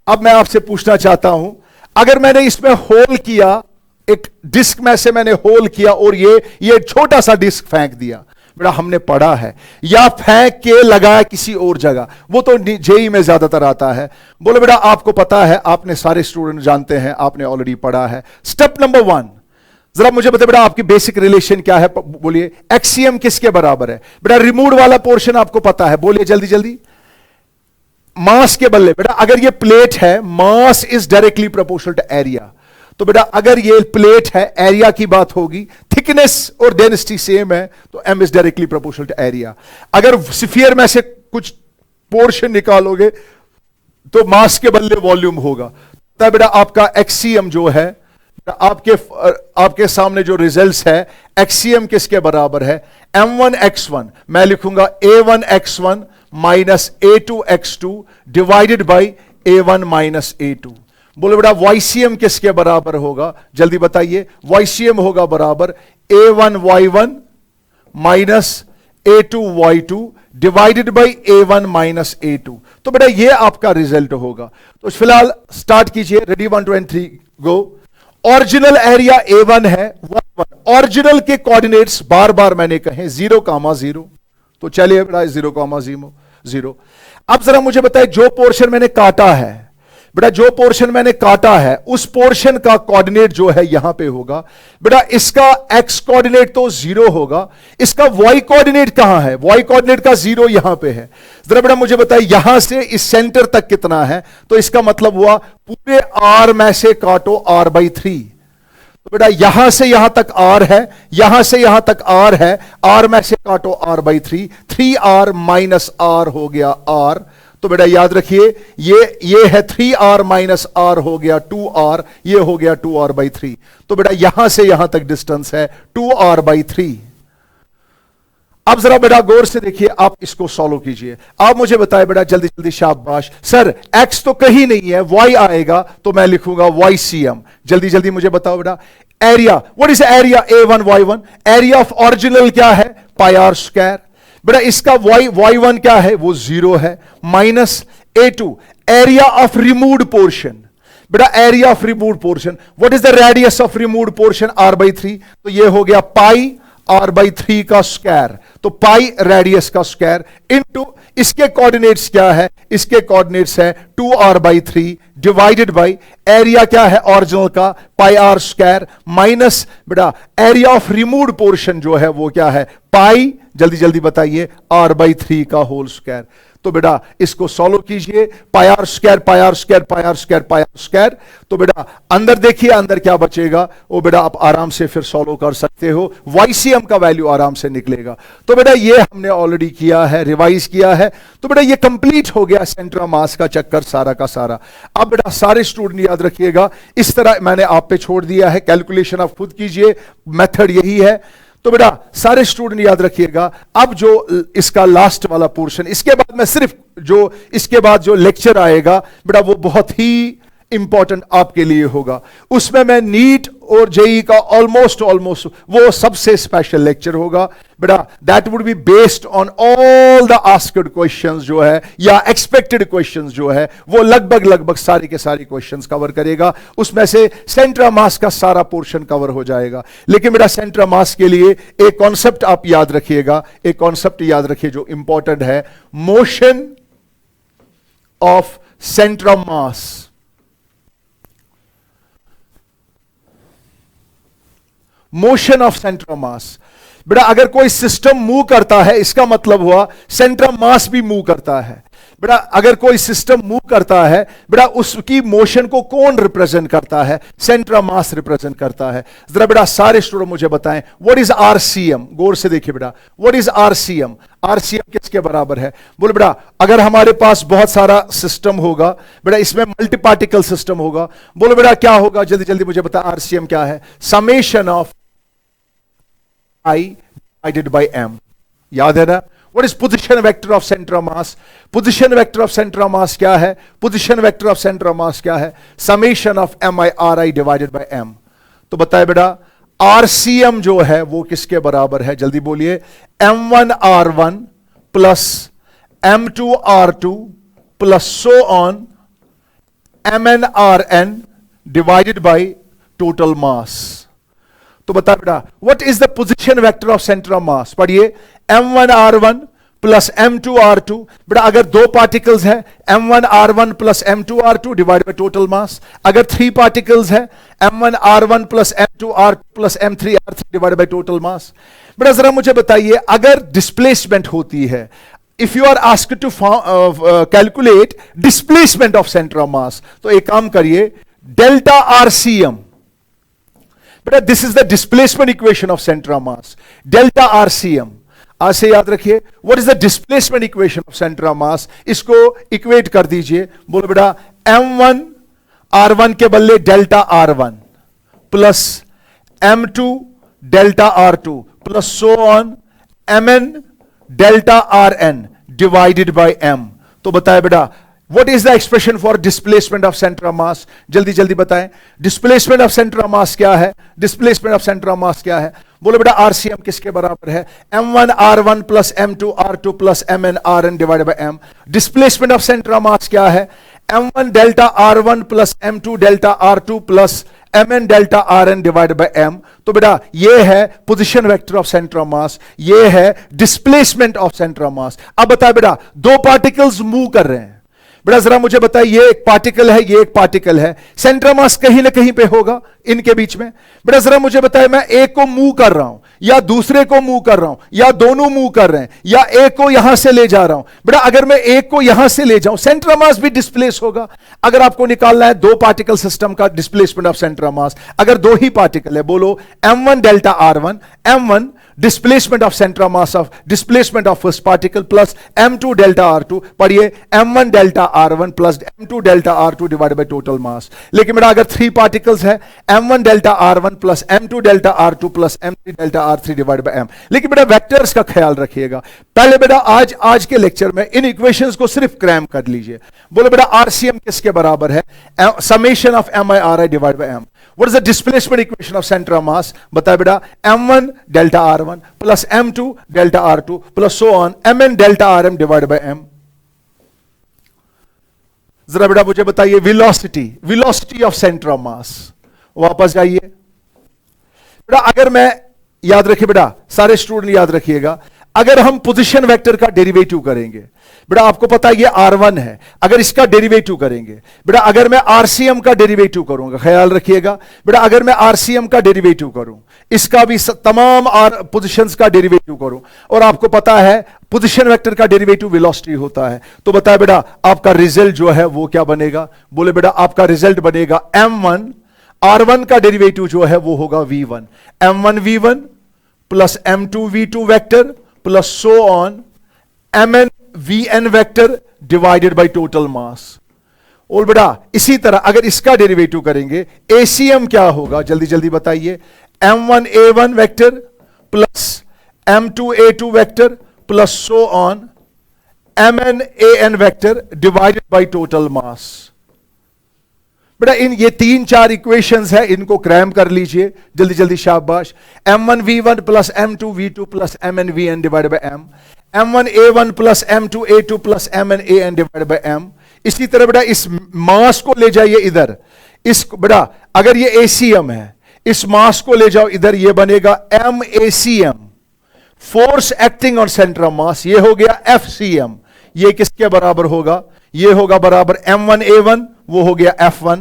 Speaker 1: अब मैं आपसे पूछना चाहता हूं, अगर मैंने इसमें होल किया, एक डिस्क में से मैंने होल किया और ये छोटा सा डिस्क फेंक दिया बेटा, हमने पढ़ा है, या फेंक के लगाया किसी और जगह, वो तो जेई में ज्यादातर आता है। बोले बेटा आपको पता है, आपने सारे स्टूडेंट जानते हैं, आपने ऑलरेडी पढ़ा है। स्टेप नंबर 1, जरा मुझे बताइए बेटा, आपकी बेसिक रिलेशन क्या है? बोलिए, एक्सियम किसके बराबर है बेटा? रिमूव वाला पोर्शन आपको पता है, बोलिए जल्दी जल्दी। मास के बदले बेटा, अगर ये प्लेट है, mass is directly proportional to area. तो बेटा अगर ये प्लेट है, एरिया की बात होगी, थिकनेस और डेंसिटी सेम है, तो m is directly proportional to area. अगर स्फीयर में से कुछ पोर्शन निकालोगे तो मास के बदले वॉल्यूम होगा। तब बेटा आपका एक्सियम जो है, आपके सामने जो रिजल्ट्स है, एक्सियम किसके बराबर है? m1x1, मैं लिखूंगा a1x1 minus a2x2 divided by a1 minus a2। बोले बेटा वाईसीएम किसके बराबर होगा? जल्दी बताइए। वाईसीएम होगा बराबर a1y1 minus a2y2 divided by a1 minus a2। तो बेटा ये आपका रिजल्ट होगा। तो फिलहाल स्टार्ट कीजिए, ready 1 2 and 3 go. Original area a1 है, 1 1। ओरिजिनल के कोऑर्डिनेट्स बार बार मैंने कहे 0,0, तो चलिए बेटा 0,0। अब जरा मुझे बताइए, जो पोर्शन मैंने काटा है बेटा, जो पोर्शन मैंने काटा है उस पोर्शन का कोऑर्डिनेट जो है यहां पे होगा बेटा। इसका x कोऑर्डिनेट तो 0 होगा, इसका y कोऑर्डिनेट कहां है? y कोऑर्डिनेट का 0 यहां पे है। जरा बेटा मुझे बताइए, यहां से इस सेंटर तक कितना है? तो इसका मतलब हुआ पूरे r में से काटो r/3। तो बेटा यहां से यहां तक r है, यहां से यहां तक r है, r में से काटो r/3, 3r माइनस r हो गया r। तो बेटा याद रखिए, ये है 3r माइनस r हो गया 2r, ये हो गया 2r/3। तो बेटा यहां से यहां तक डिस्टेंस है 2r/3। अब जरा बेटा गौर से देखिए, आप इसको सॉल्व कीजिए। आप मुझे बताए बेटा जल्दी जल्दी, शाबाश सर, x तो कहीं नहीं है, y आएगा, तो मैं लिखूंगा YCM। जल्दी जल्दी मुझे बताओ बेटा, area, what is area a1y1? Area of original क्या है? πr²। बेटा इसका y1 क्या है? वो 0 है, minus a2 area of removed portion. बेटा area of removed portion, what is the radius of removed portion? r/3। तो ये हो गया पाई r/3 का स्क्वायर, तो पाई रेडियस का स्क्वायर इनटू इसके कोऑर्डिनेट्स क्या है? इसके कोऑर्डिनेट्स है 2r/3 डिवाइडेड बाई एरिया क्या है ओरिजिनल का? πr² माइनस बेटा एरिया ऑफ रिमूव्ड पोर्शन जो है वो क्या है? पाई, जल्दी जल्दी बताइए, r/3 का होल स्क्वायर। तो बेटा इसको सॉल्व कीजिए, πr², πr², πr², πr²। तो बेटा अंदर देखिए, अंदर क्या बचेगा? वो बेटा आप आराम से फिर सॉल्व कर सकते हो, YCM का वैल्यू आराम से निकलेगा। तो बेटा ये हमने ऑलरेडी किया है, रिवाइज किया है। तो बेटा ये कंप्लीट हो गया सेंटर ऑफ मास का चक्कर सारा का सारा। अब बेटा सारे स्टूडेंट याद रखिएगा, इस तरह मैंने आप पे छोड़ दिया है, कैलकुलेशन आप खुद कीजिए, मेथड यही है। तो बेटा सारे स्टूडेंट याद रखिएगा, अब जो इसका लास्ट वाला पोर्शन, इसके बाद मैं सिर्फ जो इसके बाद जो लेक्चर आएगा बेटा वो बहुत ही इंपॉर्टेंट आपके लिए होगा। उसमें मैं नीट और जेई का ऑलमोस्ट वो सबसे स्पेशल लेक्चर होगा बेटा। That would be based on all the asked questions जो है या एक्सपेक्टेड क्वेश्चंस जो है, वो लगभग सारे के सारे क्वेश्चंस कवर करेगा। उसमें से सेंट्रा मास का सारा पोर्शन कवर हो जाएगा। लेकिन बेटा सेंट्रा मास के लिए एक कॉन्सेप्ट आप याद रखिएगा, एक कॉन्सेप्ट याद रखिए जो इंपॉर्टेंट है, motion of centre mass. Motion of centre of mass. बेटा अगर कोई सिस्टम मूव करता है इसका मतलब हुआ सेंटर ऑफ मास भी मूव करता है। बेटा अगर कोई सिस्टम मूव करता है बेटा उसकी मोशन को कौन रिप्रेजेंट करता है? सेंटर ऑफ मास रिप्रेजेंट करता है। जरा बेटा सारे स्टूडेंट मुझे बताएं व्हाट इज आरसीएम। गौर से देखिए बेटा, व्हाट इज आरसीएम? आरसीएम किसके बराबर है? बोले बेटा अगर हमारे पास बहुत सारा सिस्टम होगा बेटा, इसमें मल्टी पार्टिकल सिस्टम होगा, बोलो बेटा क्या होगा? जल्दी जल्दी मुझे बता, आरसीएम क्या है? Summation of I divided by m। याद है ना? What is position vector of center of mass? Position vector of center of mass क्या है? Position vector of center of mass क्या है? Summation of mi divided by m। तो बताए बेटा RCM जो है वो किसके बराबर है? जल्दी बोलिए, m1 r1 plus m2 r2 plus so on mn rn divided by total mass। तो बता बेटा what is the position vector of centre of mass? पढ़िए, m1 r1 plus m2 r2। बेटा अगर दो पार्टिकल्स हैं m1 r1 plus m2 r2 divide by total mass. अगर 3 particles हैं m1 r1 plus m2 r2 plus m3 r3 divide by total mass. बेटा जरा मुझे बताइए अगर डिस्प्लेसमेंट होती है, if you are asked to calculate displacement of centre of mass, तो एक काम करिए, डेल्टा आरसीएम बेटा this is the displacement equation of centre of mass, delta RCM. आज से याद रखिए what is the displacement equation of centre of मास, इसको इक्वेट कर दीजिए। बोलो बेटा m1 r1 के बदले delta r1 plus m2 delta r2 plus so on mn delta rn divided by m। तो बताए बेटा What is the expression for displacement of center of mass? जल्दी जल्दी बताएं, displacement of center of mass क्या है? displacement of center of mass क्या है? बोलो बेटा RCM किसके बराबर है? m1 r1 plus m2 r2 plus mn rn divided by m। displacement of center of mass क्या है? m1 delta r1 plus m2 delta r2 plus mn delta rn divided by m। तो बेटा ये है position vector of centre of मास, ये है displacement of centre of mass. अब बताए बेटा दो पार्टिकल्स मूव कर रहे हैं, बेटा जरा मुझे बताइए ये एक पार्टिकल है, ये एक पार्टिकल है, सेंटर मास कहीं ना कहीं पे होगा इनके बीच में। बेटा जरा मुझे बताइए मैं एक को मूव कर रहा हूं या दूसरे को मूव कर रहा हूं या दोनों मूव कर रहे हैं या एक को यहां से ले जा रहा हूं। बेटा अगर मैं एक को यहां से ले जाऊं सेंटर मास भी डिस्प्लेस होगा। अगर आपको निकालना है दो पार्टिकल सिस्टम का डिस्प्लेसमेंट ऑफ सेंटर मास, अगर दो ही पार्टिकल है, बोलो m1 delta r1, m1 displacement of centre mass of displacement of first particle plus m2 delta r2। पढ़िए m1 delta r1 plus m2 delta r2 divided by total मास। लेकिन बेटा अगर 3 particles है m1 delta r1 plus m2 delta r2 plus m3 delta r3 divided by m। लेकिन बेटा vectors का ख्याल रखिएगा। पहले बेटा आज के लेक्चर में इन इक्वेशंस को सिर्फ क्रैम कर लीजिए। बोलो बेटा आरसीएम किसके बराबर है? Summation of mi divided by m। What is the displacement equation of centre of मास? बताए बेटा m1 delta r1 plus m2 delta r2 plus so on mn delta rm divided by m। जरा बेटा मुझे बताइए velocity of centre of मास। वापस जाइए बेटा, अगर मैं याद रखिए बेटा, सारे स्टूडेंट याद रखिएगा, अगर हम पोजीशन वेक्टर का डेरिवेटिव करेंगे बेटा, आपको पता है ये r1 है, अगर इसका डेरिवेटिव करेंगे बेटा, अगर मैं आरसीएम का डेरिवेटिव करूंगा, ख्याल रखिएगा बेटा, अगर मैं आरसीएम का डेरिवेटिव करूं, इसका भी तमाम पोजीशंस का डेरिवेटिव करूं, और आपको पता है पोजीशन वेक्टर का डेरिवेटिव वेलोसिटी होता है, तो बताए बेटा आपका रिजल्ट जो है वो क्या बनेगा? बोले बेटा आपका रिजल्ट बनेगा m1 r1 का डेरिवेटिव जो है वो होगा v1, m1 v1 plus m2 v2 vector plus so on mn vn vector divided by total मास। और बेटा इसी तरह अगर इसका डेरिवेटिव करेंगे एसीएम क्या होगा? जल्दी जल्दी बताइए, m1 a1 vector plus m2a2 vector plus so on mnan vector divided by total mass. बेटा इन ये 3-4 इक्वेशंस है, इनको क्रैम कर लीजिए जल्दी जल्दी, शाबाश। m1v1 plus m2v2 plus mnvn divided by m, m1a1 plus m2a2 plus mnan divided by m। इसी तरह बेटा इस मास को ले जाइए इधर, इस बेटा अगर ये ACM है, इस मास को ले जाओ इधर, ये बनेगा MACM, force acting on centre of मास। ये हो गया FCM, ये किसके बराबर होगा? ये होगा बराबर m1a1, वो हो गया f1,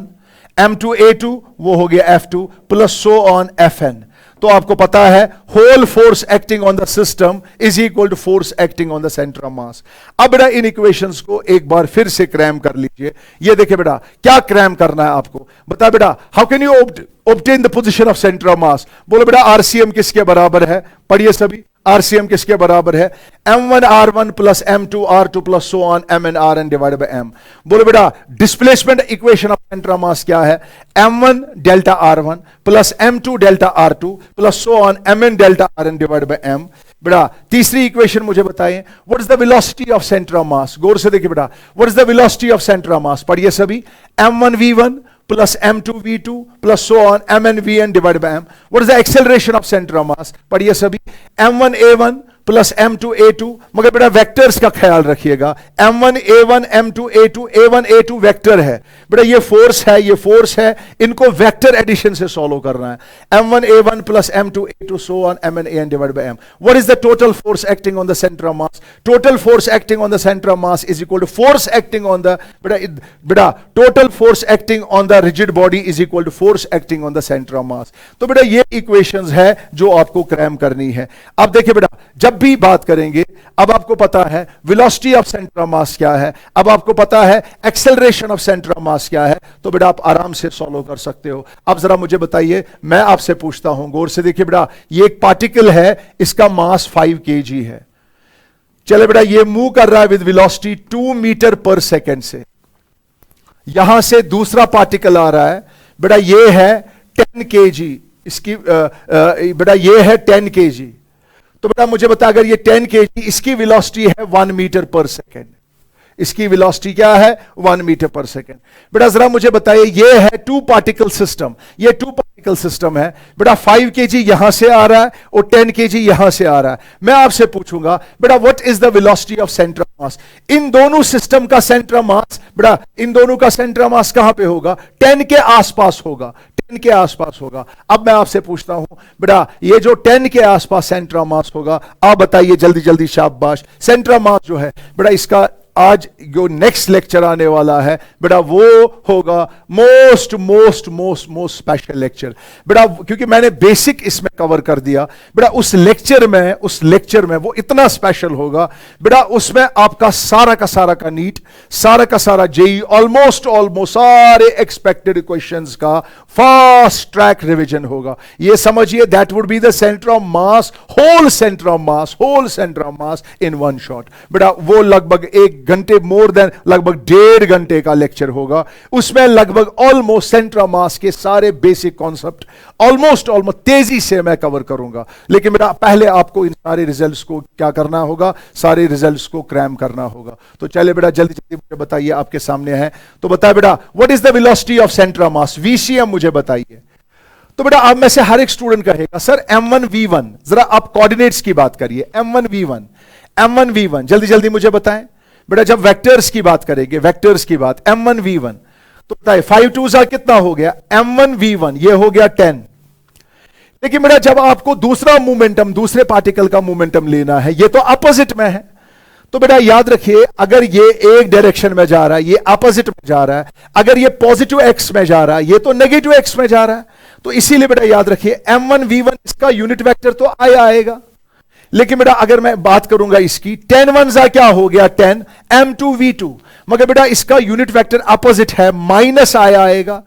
Speaker 1: m2a2 वो हो गया f2 plus so on fn। तो आपको पता है whole force acting on the system is equal to force acting on the centre of mass. अब बेटा इन इक्वेशंस को एक बार फिर से क्रैम कर लीजिए। ये देखिए बेटा क्या क्रैम करना है आपको, बता बेटा how can you obtain the position of centre of मास। बोलो बेटा आरसीएम किसके बराबर है, पढ़िए सभी, आरसीएम किसके बराबर है? m1r1 plus m2r2 plus so on mnrn divided by m। बोलो बेटा displacement equation of centre of mass क्या है? m1 delta r1 plus m2 delta r2 plus so on mn delta rn divided by m। बेटा तीसरी equation मुझे बताइए, what is the velocity of centre of mass. गौर से देखिए बेटा, what is the velocity of centre of mass, पढ़िए सभी, m1v1 plus m2v2 plus so on mnvn divided by m। What is the acceleration of centre of mass, पढ़िए सभी, m1a1 plus m2a2, मगर बेटा वेक्टर्स का ख्याल रखिएगा, m1a1 m2a2 a1 a2 vector है बेटा, ये फोर्स है, ये फोर्स है, इनको वेक्टर एडिशन से सॉल्व करना है। m1a1 plus m2a2 so on mnan divided by m। What is the total force acting on the centre of mass? Total force acting on the centre of mass is equal to force acting on the बेटा total force acting on the rigid body is equal to force acting on the centre of mass. तो बेटा ये equations है जो आपको cram करनी है। अब देखिए बेटा जब भी बात करेंगे, अब आपको पता है velocity of centre of mass क्या है, अब आपको पता है acceleration of centre of mass क्या है, तो बेटा आप आराम से सॉल्व कर सकते हो। अब जरा मुझे बताइए, मैं आपसे पूछता हूं, गौर से देखिए बेटा, ये एक पार्टिकल है, इसका मास 5 kg है। चले बेटा ये मूव कर रहा है with velocity 2 metre per second से, यहां से दूसरा पार्टिकल आ रहा है बेटा, ये है 10 kg, इसकी बेटा ये है 10 kg। तो बेटा मुझे बता, अगर ये 10 kg, इसकी वेलोसिटी है 1 मीटर पर सेकेंड, इसकी वेलोसिटी क्या है? 1 मीटर पर सेकेंड। बेटा जरा मुझे बताइए, ये है 2 पार्टिकल सिस्टम, ये 2 पार्टिकल सिस्टम है बेटा, 5 kg यहां से आ रहा है और 10 kg यहां से आ रहा है। मैं आपसे पूछूंगा बेटा what is the velocity of centre of mass. इन दोनों सिस्टम का सेंटर ऑफ मास बेटा, इन दोनों का सेंटर ऑफ मास कहां पे होगा? 10 के आसपास होगा, 10 के आसपास होगा। अब मैं आपसे पूछता हूं बेटा, ये जो 10 के आसपास सेंटर ऑफ मास होगा, आप बताइए जल्दी जल्दी, शाबाश। सेंटर ऑफ मास जो है बेटा, इसका आज जो नेक्स्ट लेक्चर आने वाला है बेटा, वो होगा most most most most special lecture बेटा, क्योंकि मैंने बेसिक इसमें कवर कर दिया बेटा। उस लेक्चर में वो इतना स्पेशल होगा बेटा, उसमें आपका सारा का नीट, सारा का सारा जेई, ऑलमोस्ट सारे एक्सपेक्टेड क्वेश्चंस का फास्ट ट्रैक रिवीजन होगा। ये समझिए that would be the centre of mass, whole centre of mass in one shot बेटा। वो लगभग 1 घंटे, मोर देन लगभग 1.5 घंटे का लेक्चर होगा। उसमें लगभग ऑलमोस्ट सेंटर ऑफ मास के सारे बेसिक कॉन्सेप्ट ऑलमोस्ट तेजी से मैं कवर करूंगा। लेकिन बेटा पहले आपको इन सारे रिजल्ट्स को क्या करना होगा? सारे रिजल्ट्स को क्रैम करना होगा। तो चले बेटा जल्दी जल्दी मुझे बताइए, आपके सामने है तो बताइए बेटा, what is the velocity of centre of mass, VCM मुझे बताइए। तो बेटा आप में से हर एक स्टूडेंट कहेगा सर m1v1, जरा आप कोऑर्डिनेट्स की बात करिए, m1v1 जल्दी जल्दी मुझे बताएं बेटा। जब वेक्टर्स की बात करेंगे, वेक्टर्स की बात, m1v1 तो बताइए 5 2 कितना हो गया? m1v1 ये हो गया 10। लेकिन बेटा जब आपको दूसरा मोमेंटम, दूसरे पार्टिकल का मोमेंटम लेना है, ये तो अपोजिट में है, तो बेटा याद रखिए अगर ये एक डायरेक्शन में जा रहा है, ये अपोजिट में जा रहा है, अगर ये पॉजिटिव x में जा रहा है, ये तो नेगेटिव x में जा रहा है, तो इसीलिए बेटा याद रखिए m1v1 इसका यूनिट वेक्टर तो आएगा। लेकिन बेटा अगर मैं बात करूंगा इसकी 10 1 क्या हो गया? 10 m2v2, मगर बेटा इसका यूनिट वेक्टर अपोजिट है, माइनस आएगा,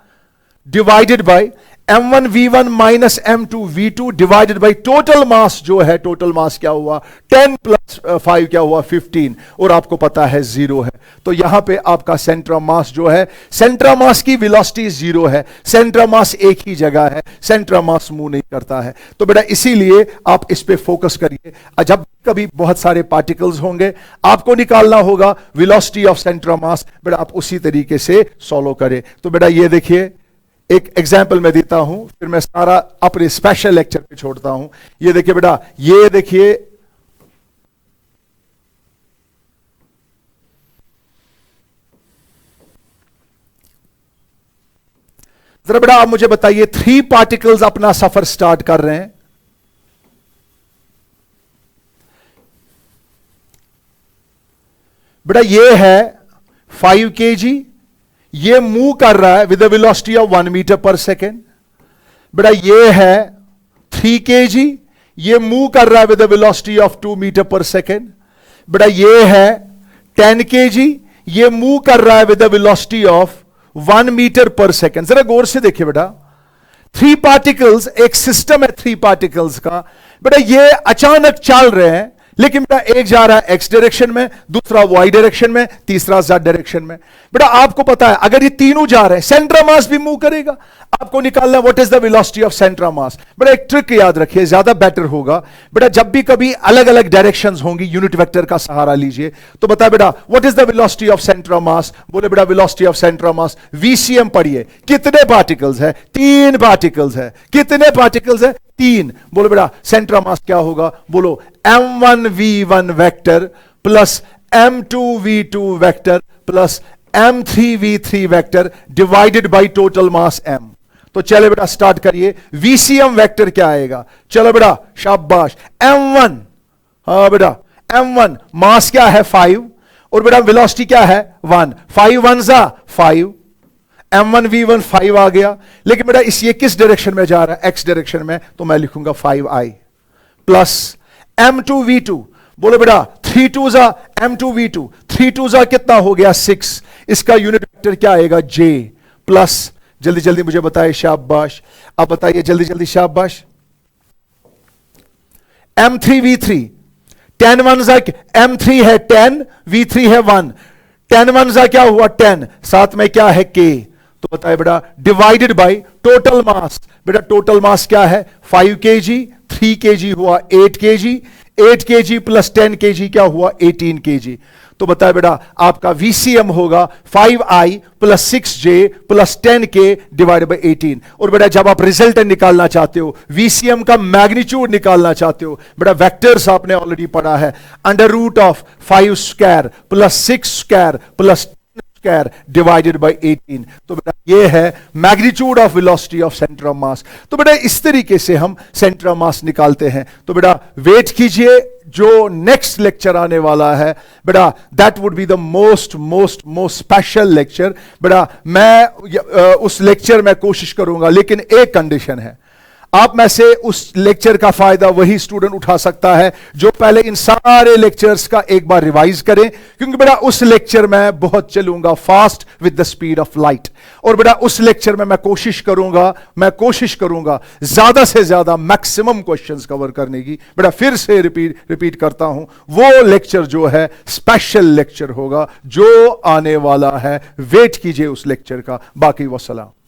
Speaker 1: divided by m1v1 minus m2v2 divided by total मास जो है, टोटल मास क्या हुआ? 10 प्लस 5 क्या हुआ 15, और आपको पता है 0 है। तो यहां पे आपका सेंटर ऑफ मास जो है, सेंटर ऑफ मास की वेलोसिटी 0 है, सेंटर ऑफ मास एक ही जगह है, सेंटर ऑफ मास मूव नहीं करता है। तो बेटा इसीलिए आप इस पे फोकस करिए। जब कभी बहुत सारे पार्टिकल्स होंगे, आपको निकालना होगा velocity of centre of mass, बेटा आप उसी तरीके से सॉल्व करें। तो बेटा ये देखिए, एक एग्जाम्पल मैं देता हूं, फिर मैं सारा अपने स्पेशल लेक्चर पे छोड़ता हूं। ये देखिए बेटा, ये देखिए जरा बेटा आप मुझे बताइए, 3 पार्टिकल्स अपना सफर स्टार्ट कर रहे हैं। बेटा ये है 5 kg, ये मूव कर रहा है with the velocity of 1 metre per second. बेटा ये है 3 kg, ये मूव कर रहा है with the velocity of 2 metre per second. बेटा ये है 10 kg, ये मूव कर रहा है with the velocity of 1 metre per second. जरा गौर से देखिए बेटा, 3 पार्टिकल्स, एक सिस्टम है 3 पार्टिकल्स का। बेटा ये अचानक चल रहे हैं, लेकिन बेटा एक जा रहा है एक्स डायरेक्शन में, दूसरा वाई डायरेक्शन में, तीसरा जेड डायरेक्शन में। बेटा आपको पता है अगर ये तीनों जा रहे हैं, सेंटर ऑफ मास भी मूव करेगा। आपको निकालना है what is the velocity of centre of mass. बेटा एक ट्रिक याद रखिए, ज्यादा बेटर होगा। बेटा जब भी कभी अलग अलग डायरेक्शंस होंगी, यूनिट वेक्टर का सहारा लीजिए। तो बता बेटा what is the velocity of centre of मास। बोले बेटा velocity of centre of mass VCM पढ़िए। कितने पार्टिकल्स है? 3 पार्टिकल्स है। कितने पार्टिकल्स है? 3। बोलो बेटा सेंटर ऑफ मास क्या होगा? बोलो m1v1 vector plus m2v2 vector plus m3v3 vector divided by total mass m। तो चले बेटा स्टार्ट करिए। वीसीएम वेक्टर क्या आएगा? चलो बेटा शाबाश, m1। हाँ बेटा m1 मास क्या है 5, और बेटा वेलोसिटी क्या है 1। 5 1 जा 5, m1v1 5 आ गया। लेकिन बेटा इस ये किस डायरेक्शन में जा रहा है? एक्स डायरेक्शन में, तो मैं लिखूंगा 5i प्लस m2v2। बोलो बेटा 3 2 जा m2v2, 3 2 जा कितना हो गया 6। इसका यूनिट वेक्टर क्या आएगा? j प्लस, जल्दी जल्दी मुझे बताइए, शाबाश आप बताइए जल्दी जल्दी, शाबाश। m3v3, 10 1 जा, m3 है 10, v3 है 1, 10 1 जा क्या हुआ 10, साथ में क्या है k। तो बताइए बेटा डिवाइडेड बाय टोटल मास। बेटा टोटल मास क्या है? 5 kg, 3 kg हुआ 8 kg, 8 kg प्लस 10 kg क्या हुआ 18 kg। तो बताए बेटा आपका VCM होगा 5i plus 6j plus 10k divide by 18। और बेटा जब आप रिजल्ट निकालना चाहते हो, VCM का मैग्नीट्यूड निकालना चाहते हो, बेटा वेक्टर्स आपने ऑलरेडी पढ़ा है, under root of 5 square plus 6 square plus square divided by 18। तो बेटा ये है magnitude of velocity of centre of mass. तो बेटा इस तरीके से हम सेंटर ऑफ मास निकालते हैं। तो बेटा वेट कीजिए, जो नेक्स्ट लेक्चर आने वाला है बेटा that would be the most most most special lecture. बेटा मैं उस लेक्चर में कोशिश करूंगा, लेकिन एक कंडीशन है, आप में से उस लेक्चर का फायदा वही स्टूडेंट उठा सकता है जो पहले इन सारे लेक्चर्स का एक बार रिवाइज करें, क्योंकि बेटा उस लेक्चर में बहुत चलूंगा fast with the speed of light. और बेटा उस लेक्चर में मैं कोशिश करूंगा ज्यादा से ज्यादा मैक्सिमम क्वेश्चंस कवर करने की। बेटा फिर से रिपीट करता हूं, वो लेक्चर जो है स्पेशल लेक्चर होगा जो आने वाला है, वेट कीजिए उस लेक्चर का। बाकी वसलाम।